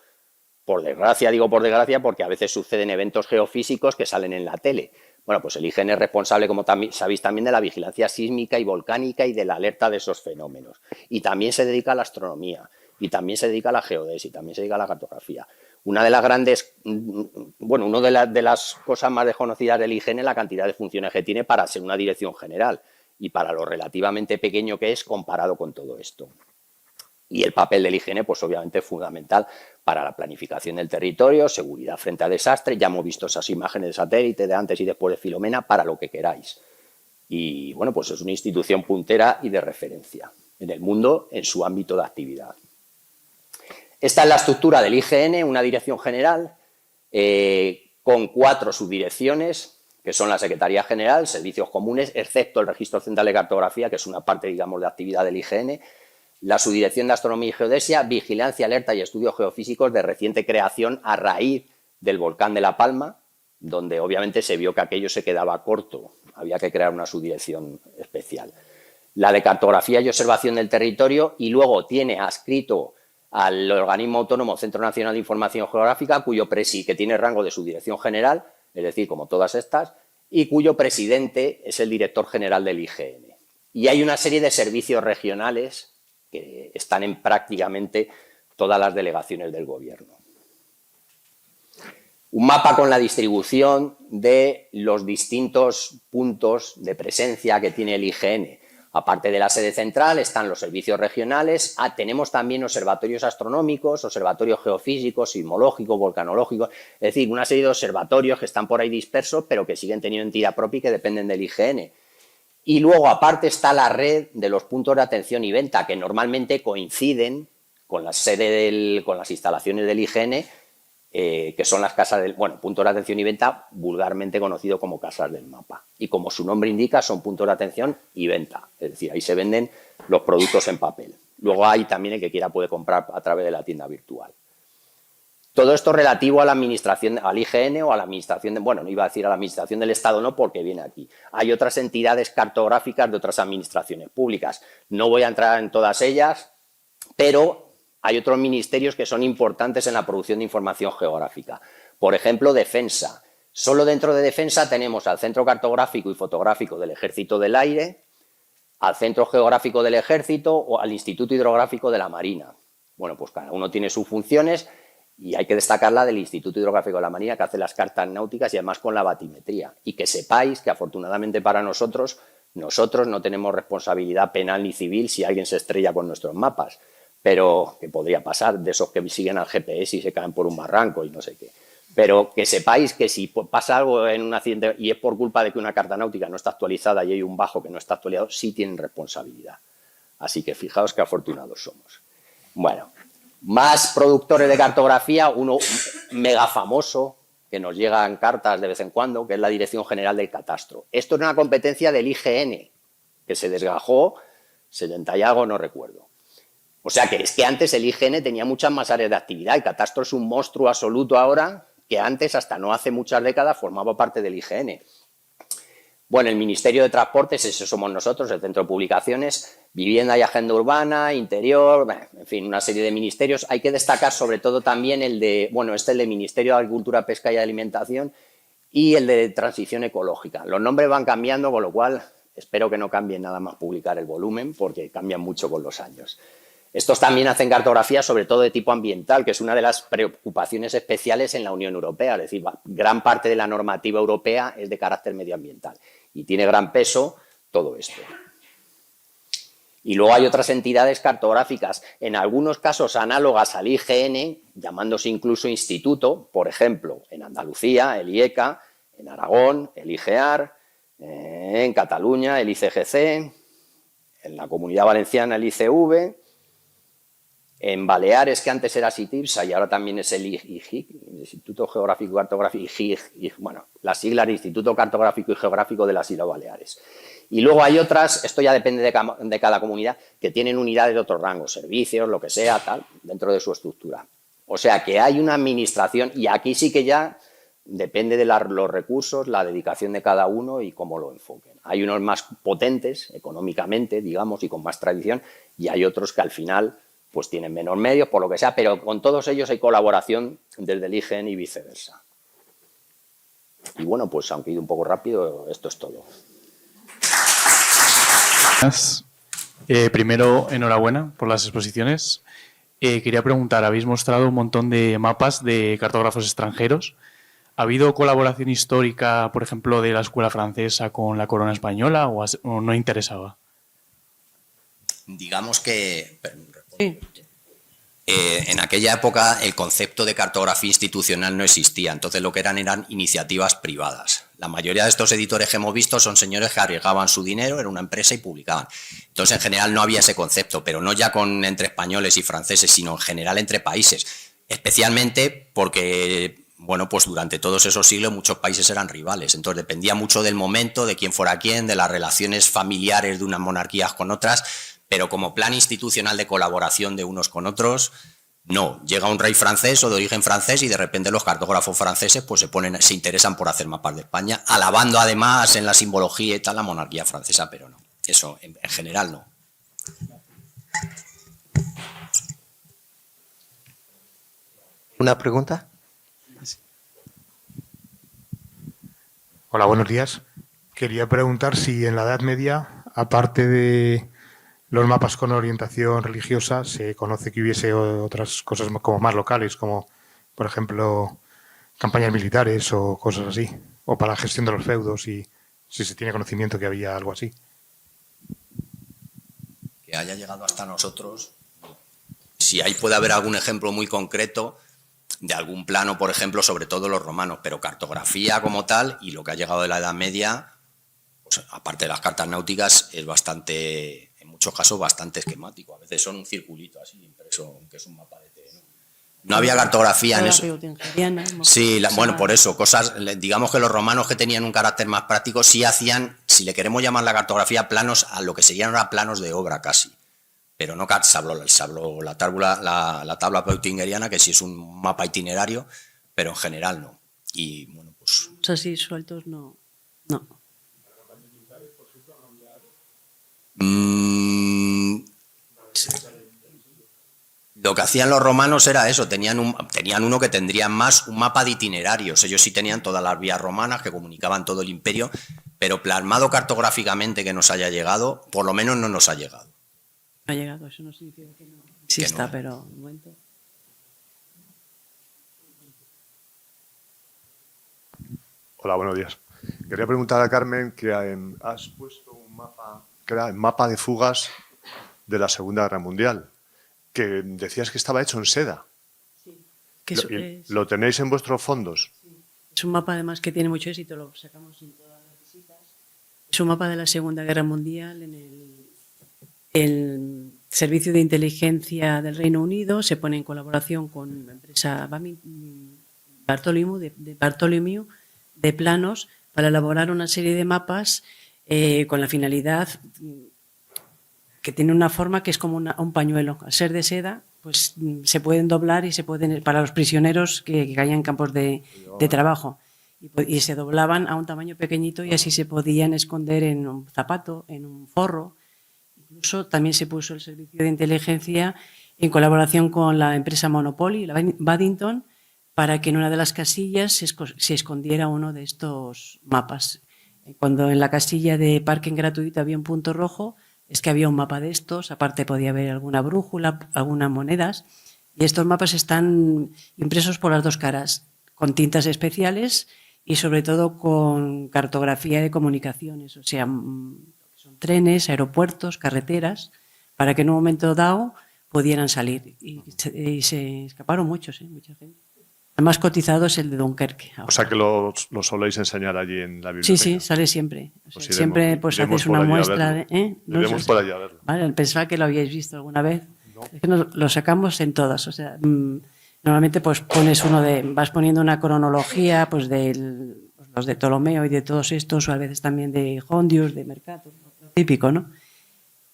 por desgracia, digo por desgracia, porque a veces suceden eventos geofísicos que salen en la tele. Bueno, pues el IGN es responsable, como sabéis, también de la vigilancia sísmica y volcánica y de la alerta de esos fenómenos. Y también se dedica a la astronomía, y también se dedica a la geodesia, y también se dedica a la cartografía. Una de las grandes, bueno, una de las cosas más desconocidas del IGN es la cantidad de funciones que tiene para ser una dirección general y para lo relativamente pequeño que es comparado con todo esto. Y el papel del IGN, pues obviamente es fundamental para la planificación del territorio, seguridad frente a desastres. Ya hemos visto esas imágenes de satélite de antes y después de Filomena, para lo que queráis. Y bueno, pues es una institución puntera y de referencia en el mundo en su ámbito de actividad. Esta es la estructura del IGN, una dirección general con 4 subdirecciones, que son la Secretaría General, Servicios Comunes, excepto el Registro Central de Cartografía, que es una parte, digamos, de actividad del IGN, la Subdirección de Astronomía y Geodesia, Vigilancia, Alerta y Estudios Geofísicos de reciente creación a raíz del volcán de La Palma, donde obviamente se vio que aquello se quedaba corto, había que crear una subdirección especial. La de Cartografía y Observación del Territorio, y luego tiene adscrito al organismo autónomo Centro Nacional de Información Geográfica, que tiene rango de subdirección general, es decir, como todas estas, y cuyo presidente es el director general del IGN. Y hay una serie de servicios regionales que están en prácticamente todas las delegaciones del gobierno. Un mapa con la distribución de los distintos puntos de presencia que tiene el IGN. Aparte de la sede central están los servicios regionales, tenemos también observatorios astronómicos, observatorios geofísicos, sismológicos, volcanológicos, es decir, una serie de observatorios que están por ahí dispersos, pero que siguen teniendo entidad propia y que dependen del IGN. Y luego, aparte, está la red de los puntos de atención y venta, que normalmente coinciden con la sede con las instalaciones del IGN, que son las casas del, bueno, puntos de atención y venta, vulgarmente conocido como casas del mapa. Y como su nombre indica, son puntos de atención y venta, es decir, ahí se venden los productos en papel. Luego hay también el que quiera puede comprar a través de la tienda virtual. Todo esto relativo a la administración, al IGN o a la administración, bueno, no iba a decir a la administración del Estado, no, porque viene aquí. Hay otras entidades cartográficas de otras administraciones públicas. No voy a entrar en todas ellas, pero hay otros ministerios que son importantes en la producción de información geográfica. Por ejemplo, Defensa. Solo dentro de Defensa tenemos al Centro Cartográfico y Fotográfico del Ejército del Aire, al Centro Geográfico del Ejército o al Instituto Hidrográfico de la Marina. Bueno, pues cada uno tiene sus funciones. Y hay que destacar la del Instituto Hidrográfico de la Marina, que hace las cartas náuticas y además con la batimetría. Y que sepáis que afortunadamente para nosotros no tenemos responsabilidad penal ni civil si alguien se estrella con nuestros mapas. Pero que podría pasar, de esos que siguen al GPS y se caen por un barranco y no sé qué. Pero que sepáis que si pasa algo en un accidente y es por culpa de que una carta náutica no está actualizada y hay un bajo que no está actualizado, sí tienen responsabilidad. Así que fijaos qué afortunados somos. Bueno. Más productores de cartografía, uno mega famoso, que nos llegan cartas de vez en cuando, que es la Dirección General del Catastro. Esto es una competencia del IGN, que se desgajó, 70 y algo, no recuerdo. O sea que es que antes el IGN tenía muchas más áreas de actividad. El Catastro es un monstruo absoluto ahora, que antes, hasta no hace muchas décadas, formaba parte del IGN. Bueno, el Ministerio de Transportes, ese somos nosotros, el Centro de Publicaciones, Vivienda y Agenda Urbana, Interior, en fin, una serie de ministerios. Hay que destacar sobre todo también el de, bueno, el del Ministerio de Agricultura, Pesca y Alimentación y el de Transición Ecológica. Los nombres van cambiando, con lo cual espero que no cambie nada más publicar el volumen, porque cambian mucho con los años. Estos también hacen cartografía, sobre todo de tipo ambiental, que es una de las preocupaciones especiales en la Unión Europea. Es decir, gran parte de la normativa europea es de carácter medioambiental y tiene gran peso todo esto. Y luego hay otras entidades cartográficas, en algunos casos análogas al IGN, llamándose incluso instituto, por ejemplo, en Andalucía, el IECA, en Aragón, el IGEAR, en Cataluña, el ICGC, en la Comunidad Valenciana, el ICV, en Baleares, que antes era SITIPSA y ahora también es el IGIC, el Instituto Geográfico y Cartográfico, IGIC, bueno, las siglas de Instituto Cartográfico y Geográfico de las Islas Baleares. Y luego hay otras, esto ya depende de cada comunidad, que tienen unidades de otros rangos, servicios, lo que sea, tal, dentro de su estructura. O sea que hay una administración y aquí sí que ya depende de los recursos, la dedicación de cada uno y cómo lo enfoquen. Hay unos más potentes económicamente, digamos, y con más tradición, y hay otros que al final pues tienen menos medios, por lo que sea, pero con todos ellos hay colaboración desde el IGEN y viceversa. Y bueno, pues aunque he ido un poco rápido, esto es todo. Primero, enhorabuena por las exposiciones. Quería preguntar, habéis mostrado un montón de mapas de cartógrafos extranjeros. ¿Ha habido colaboración histórica, por ejemplo, de la escuela francesa con la corona española o no interesaba? Digamos que Sí. en aquella época el concepto de cartografía institucional no existía, entonces lo que eran iniciativas privadas. La mayoría de estos editores que hemos visto son señores que arriesgaban su dinero, era una empresa y publicaban. Entonces, en general no había ese concepto, pero no ya entre españoles y franceses, sino en general entre países, especialmente porque, bueno, pues durante todos esos siglos muchos países eran rivales, entonces dependía mucho del momento, de quién fuera quién, de las relaciones familiares de unas monarquías con otras, pero como plan institucional de colaboración de unos con otros, no. Llega un rey francés o de origen francés y de repente los cartógrafos franceses pues se interesan por hacer mapas de España, alabando además en la simbología y tal la monarquía francesa, pero no. Eso en general no. ¿Una pregunta? Hola, buenos días. Quería preguntar si en la Edad Media, aparte de los mapas con orientación religiosa, se conoce que hubiese otras cosas como más locales, como, por ejemplo, campañas militares o cosas así, o para la gestión de los feudos, y si se tiene conocimiento que había algo así. Que haya llegado hasta nosotros. Si ahí puede haber algún ejemplo muy concreto de algún plano, por ejemplo, sobre todo los romanos, pero cartografía como tal y lo que ha llegado de la Edad Media, pues, aparte de las cartas náuticas, es bastante, en muchos casos, bastante esquemático. A veces son un circulito así impreso, que es un mapa de té, ¿no? No había cartografía en eso. Sí, bueno, por eso, cosas, digamos que los romanos que tenían un carácter más práctico sí hacían, si le queremos llamar la cartografía, planos a lo que serían ahora planos de obra casi. Pero no se habló la tabla peutingeriana, que sí es un mapa itinerario, pero en general no. Y bueno, pues. Así sueltos no. No. Lo que hacían los romanos era eso, tenían uno que tendrían más un mapa de itinerarios. Ellos sí tenían todas las vías romanas que comunicaban todo el imperio, pero plasmado cartográficamente que nos haya llegado, por lo menos no nos ha llegado. No ha llegado, eso no significa que no exista, no. Pero un momento. Hola, buenos días. Quería preguntar a Carmen que has puesto un mapa, que era el mapa de fugas de la Segunda Guerra Mundial, que decías que estaba hecho en seda. Sí. ¿Lo tenéis en vuestros fondos? Sí. Es un mapa además que tiene mucho éxito, lo sacamos en todas las visitas. Es un mapa de la Segunda Guerra Mundial en el Servicio de Inteligencia del Reino Unido, se pone en colaboración con la empresa Bartholomew de planos para elaborar una serie de mapas con la finalidad que tiene una forma que es como un pañuelo. Al ser de seda, pues se pueden doblar y se pueden, para los prisioneros que caían en campos de trabajo. Y se doblaban a un tamaño pequeñito y así se podían esconder en un zapato, en un forro. Incluso también se puso el servicio de inteligencia en colaboración con la empresa Monopoly, la Baddington, para que en una de las casillas se escondiera uno de estos mapas. Cuando en la casilla de parking gratuito había un punto rojo, es que había un mapa de estos, aparte podía haber alguna brújula, algunas monedas, y estos mapas están impresos por las dos caras, con tintas especiales y sobre todo con cartografía de comunicaciones, o sea, son trenes, aeropuertos, carreteras, para que en un momento dado pudieran salir. Y se escaparon muchos, mucha gente. El más cotizado es el de Dunkerque. Ahora. O sea que lo soléis enseñar allí en la biblioteca. Sí, sale siempre. O sea, siempre pues haces una muestra. Iremos por allá a verlo. Vale, pensaba que lo habíais visto alguna vez. No. Es que lo sacamos en todas. O sea, normalmente pues pones vas poniendo una cronología pues los de Ptolomeo y de todos estos, o a veces también de Hondius, de Mercator, típico, ¿no?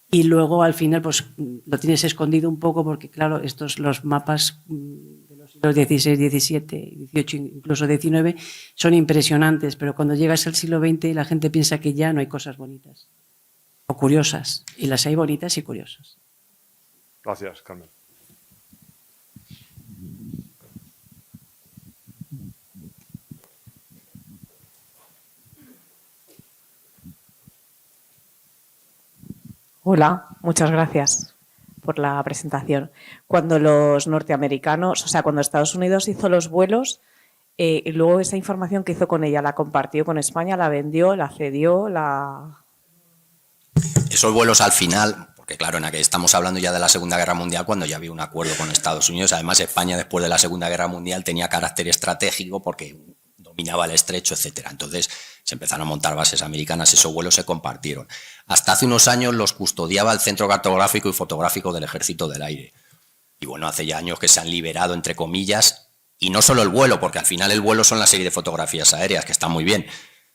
Y luego al final pues lo tienes escondido un poco porque claro, los mapas de los los siglos XVI, XVII, XVIII, incluso XIX, son impresionantes, pero cuando llegas al siglo XX la gente piensa que ya no hay cosas bonitas o curiosas, y las hay bonitas y curiosas. Gracias, Carmen. Hola, muchas gracias por la presentación. Cuando los norteamericanos, o sea, cuando Estados Unidos hizo los vuelos, y luego esa información que hizo con ella, la compartió con España, la vendió, la cedió, la... Esos vuelos al final, porque claro, en aquel estamos hablando ya de la Segunda Guerra Mundial, cuando ya había un acuerdo con Estados Unidos. Además, España después de la Segunda Guerra Mundial tenía carácter estratégico porque dominaba el estrecho, etcétera. Entonces se empezaron a montar bases americanas, esos vuelos se compartieron. Hasta hace unos años los custodiaba el Centro Cartográfico y Fotográfico del Ejército del Aire. Y bueno, hace ya años que se han liberado, entre comillas, y no solo el vuelo, porque al final el vuelo son la serie de fotografías aéreas, que están muy bien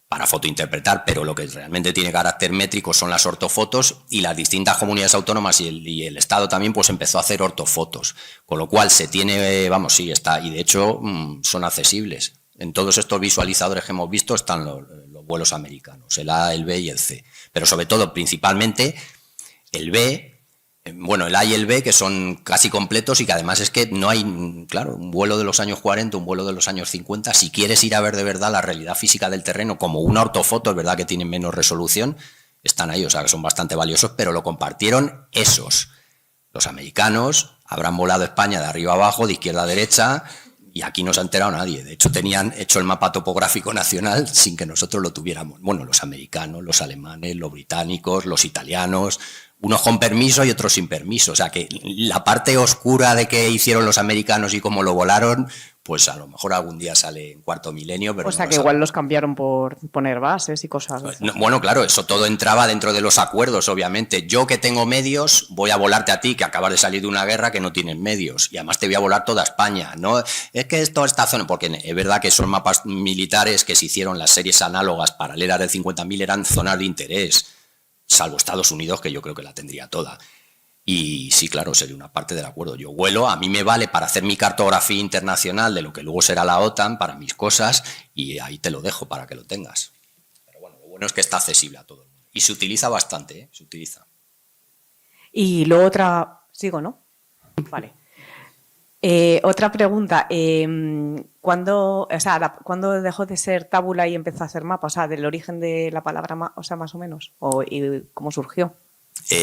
para fotointerpretar, pero lo que realmente tiene carácter métrico son las ortofotos, y las distintas comunidades autónomas y el Estado también pues empezó a hacer ortofotos, con lo cual se tiene, vamos, sí, está, y de hecho son accesibles. En todos estos visualizadores que hemos visto están los vuelos americanos, el A, el B y el C, pero sobre todo, principalmente, el B. Bueno, el A y el B, que son casi completos y que además es que no hay, claro, un vuelo de los años 40, un vuelo de los años 50. Si quieres ir a ver de verdad la realidad física del terreno, como una ortofoto, es verdad que tienen menos resolución, están ahí, o sea, que son bastante valiosos, pero lo compartieron esos. Los americanos habrán volado España de arriba a abajo, de izquierda a derecha, y aquí no se ha enterado nadie. De hecho, tenían hecho el mapa topográfico nacional sin que nosotros lo tuviéramos. Bueno, los americanos, los alemanes, los británicos, los italianos, unos con permiso y otros sin permiso. O sea que la parte oscura de qué hicieron los americanos y cómo lo volaron, pues a lo mejor algún día sale en cuarto milenio. Pero O sea, no que lo igual sabemos. los cambiaron por poner bases y cosas así. Bueno, claro, eso todo entraba dentro de los acuerdos, obviamente. Yo que tengo medios, voy a volarte a ti, que acabas de salir de una guerra que no tienes medios. Y además te voy a volar toda España. No, es que toda esta zona, porque es verdad que son mapas militares que se hicieron, las series análogas paralelas del 50.000 eran zonas de interés, salvo Estados Unidos, que yo creo que la tendría toda. Y sí, claro, sería una parte del acuerdo. Yo vuelo, a mí me vale para hacer mi cartografía internacional de lo que luego será la OTAN, para mis cosas, y ahí te lo dejo para que lo tengas. Pero bueno, lo bueno es que está accesible a todo el mundo. Y se utiliza bastante, ¿eh? Se utiliza. Y luego otra... Sigo, ¿no? Vale. Otra pregunta. ¿Cuándo dejó de ser tábula y empezó a hacer mapa? O sea, del origen de la palabra, o sea, más o menos. ¿Y cómo surgió?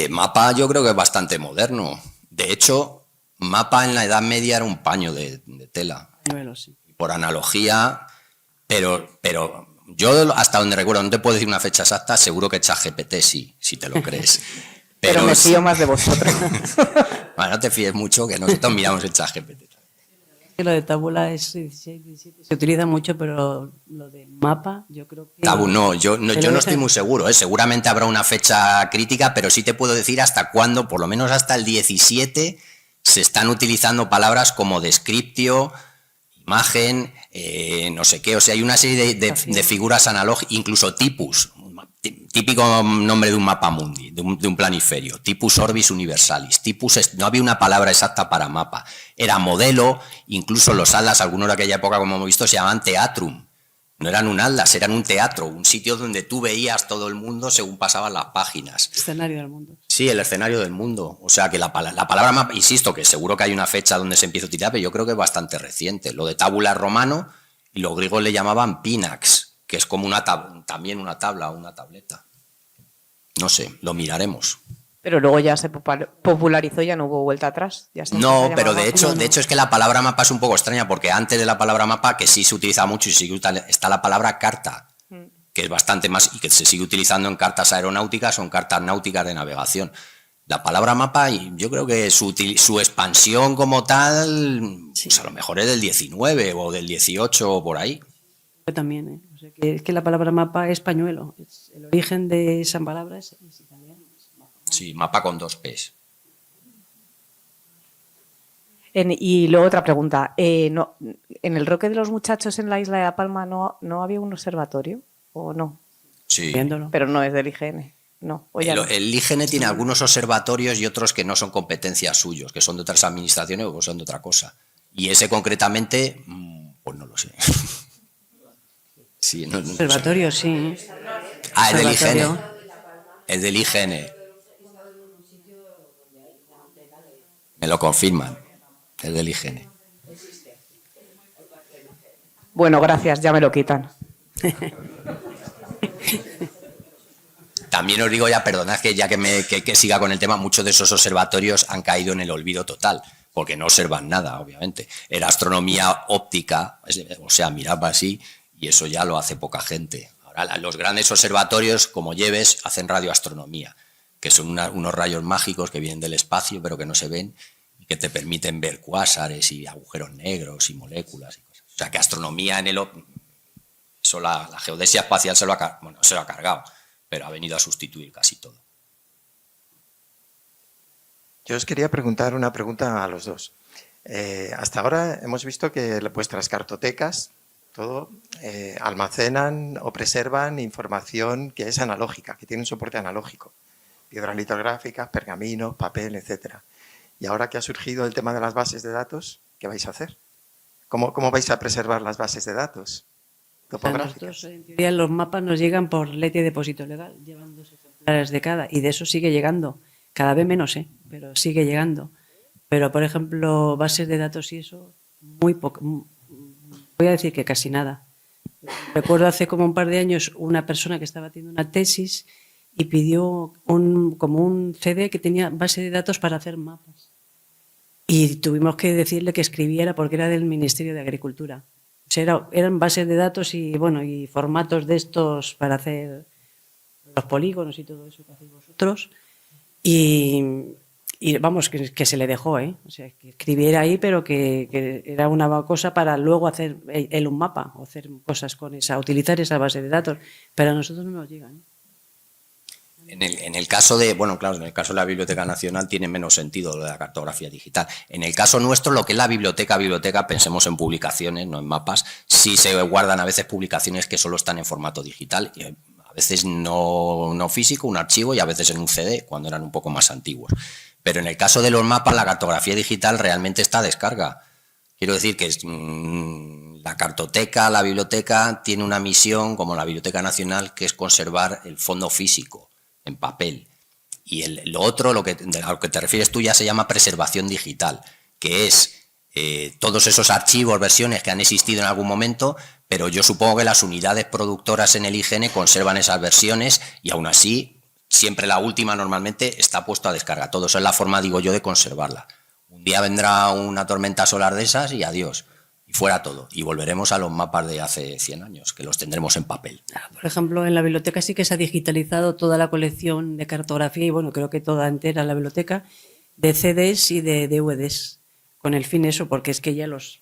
Mapa yo creo que es bastante moderno. De hecho, mapa en la Edad Media era un paño de tela. Pañuelo, sí. Por analogía, pero yo hasta donde recuerdo, no te puedo decir una fecha exacta, seguro que ChatGPT sí, si te lo crees. Pero me fío más de vosotros. Bueno, no te fíes mucho, que nosotros miramos el ChatGPT. Lo de tábula es 16, 17, se utiliza mucho, pero lo de mapa, yo creo que... Yo no estoy muy seguro, ¿eh? Seguramente habrá una fecha crítica, pero sí te puedo decir hasta cuándo, por lo menos hasta el 17, se están utilizando palabras como descriptio, imagen, no sé qué, o sea, hay una serie de figuras analógicas, incluso tipus, típico nombre de un mapa mundi, de un planiferio, tipus orbis universalis, no había una palabra exacta para mapa, era modelo, incluso los atlas, algunos de aquella época, como hemos visto, se llamaban teatrum, no eran un atlas, eran un teatro, un sitio donde tú veías todo el mundo según pasaban las páginas. Escenario del mundo. Sí, el escenario del mundo, o sea que la palabra mapa, insisto, que seguro que hay una fecha donde se empieza a utilizar, pero yo creo que es bastante reciente, lo de tábula romano, y los griegos le llamaban pinax, que es como también una tabla o una tableta. No sé, lo miraremos. Pero luego ya se popularizó, ya no hubo vuelta atrás. Ya No, pero de hecho es que la palabra mapa es un poco extraña, porque antes de la palabra mapa, que sí se utiliza mucho y sí está la palabra carta, que es bastante más, y que se sigue utilizando en cartas aeronáuticas o en cartas náuticas de navegación. La palabra mapa, yo creo que su expansión como tal, sí, pues a lo mejor es del 19 o del 18 o por ahí. También, ¿eh? O sea, que es que la palabra mapa es pañuelo. El origen de esa palabra es italiano. Sí, mapa con 2 P's. Y luego otra pregunta. ¿En el Roque de los Muchachos en la isla de La Palma no había un observatorio? ¿O no? Sí. Viéndolo. Pero no es del IGN. No. El IGN tiene algunos observatorios y otros que no son competencias suyos, que son de otras administraciones o son de otra cosa. Y ese concretamente, pues no lo sé. Sí, no sé. Observatorio, sí. Ah, es del IGN. Observatorio. Es del IGN. Me lo confirman. Es del IGN. Bueno, gracias, ya me lo quitan. También os digo ya, perdonad que ya que siga con el tema, muchos de esos observatorios han caído en el olvido total, porque no observan nada, obviamente. Era astronomía óptica, o sea, miraba así, y eso ya lo hace poca gente. Ahora, los grandes observatorios, como Lleves, hacen radioastronomía, que son unos rayos mágicos que vienen del espacio, pero que no se ven, y que te permiten ver cuásares y agujeros negros y moléculas y cosas. O sea, que astronomía en eso la geodesia espacial se lo ha cargado, pero ha venido a sustituir casi todo. Yo os quería preguntar una pregunta a los dos. Hasta ahora hemos visto que vuestras cartotecas todo almacenan o preservan información que es analógica, que tiene un soporte analógico. Piedras litográficas, pergaminos, papel, etcétera. Y ahora que ha surgido el tema de las bases de datos, ¿qué vais a hacer? ¿Cómo vais a preservar las bases de datos topográficas? Nosotros, en teoría, los mapas nos llegan por lete de depósito legal, llevan 2 ejemplares de cada, y de eso sigue llegando. Cada vez menos, pero sigue llegando. Pero, por ejemplo, bases de datos y eso, muy poco. Voy a decir que casi nada. Recuerdo hace como un par de años una persona que estaba haciendo una tesis y pidió como un CD que tenía base de datos para hacer mapas. Y tuvimos que decirle que escribiera porque era del Ministerio de Agricultura. O sea, eran bases de datos y, bueno, y formatos de estos para hacer los polígonos y todo eso que hacéis vosotros. Y vamos, que se le dejó, o sea, que escribiera ahí, pero que era una cosa para luego hacer él un mapa o hacer cosas con esa, utilizar esa base de datos, pero a nosotros no nos llegan. En el caso de, bueno, claro, en el caso de la Biblioteca Nacional tiene menos sentido lo de la cartografía digital. En el caso nuestro, lo que es la biblioteca, pensemos en publicaciones, no en mapas, sí se guardan a veces publicaciones que solo están en formato digital, y a veces no físico, un archivo, y a veces en un CD, cuando eran un poco más antiguos. Pero en el caso de los mapas, la cartografía digital realmente está a descarga. Quiero decir que la cartoteca, la biblioteca, tiene una misión, como la Biblioteca Nacional, que es conservar el fondo físico en papel. Y lo otro, a lo que te refieres tú, ya se llama preservación digital, que es todos esos archivos, versiones que han existido en algún momento, pero yo supongo que las unidades productoras en el IGN conservan esas versiones y aún así siempre la última normalmente está puesta a descarga. Todo eso es la forma, digo yo, de conservarla. Un día vendrá una tormenta solar de esas y adiós. Y fuera todo. Y volveremos a los mapas de hace 100 años, que los tendremos en papel. Por ejemplo, en la biblioteca sí que se ha digitalizado toda la colección de cartografía y, bueno, creo que toda entera la biblioteca, de CDs y de DVDs, con el fin eso, porque es que ya los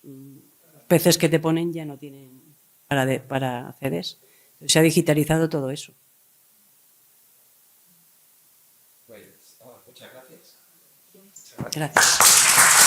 PCs que te ponen ya no tienen para CDs. Se ha digitalizado todo eso. Pues, muchas gracias. Gracias.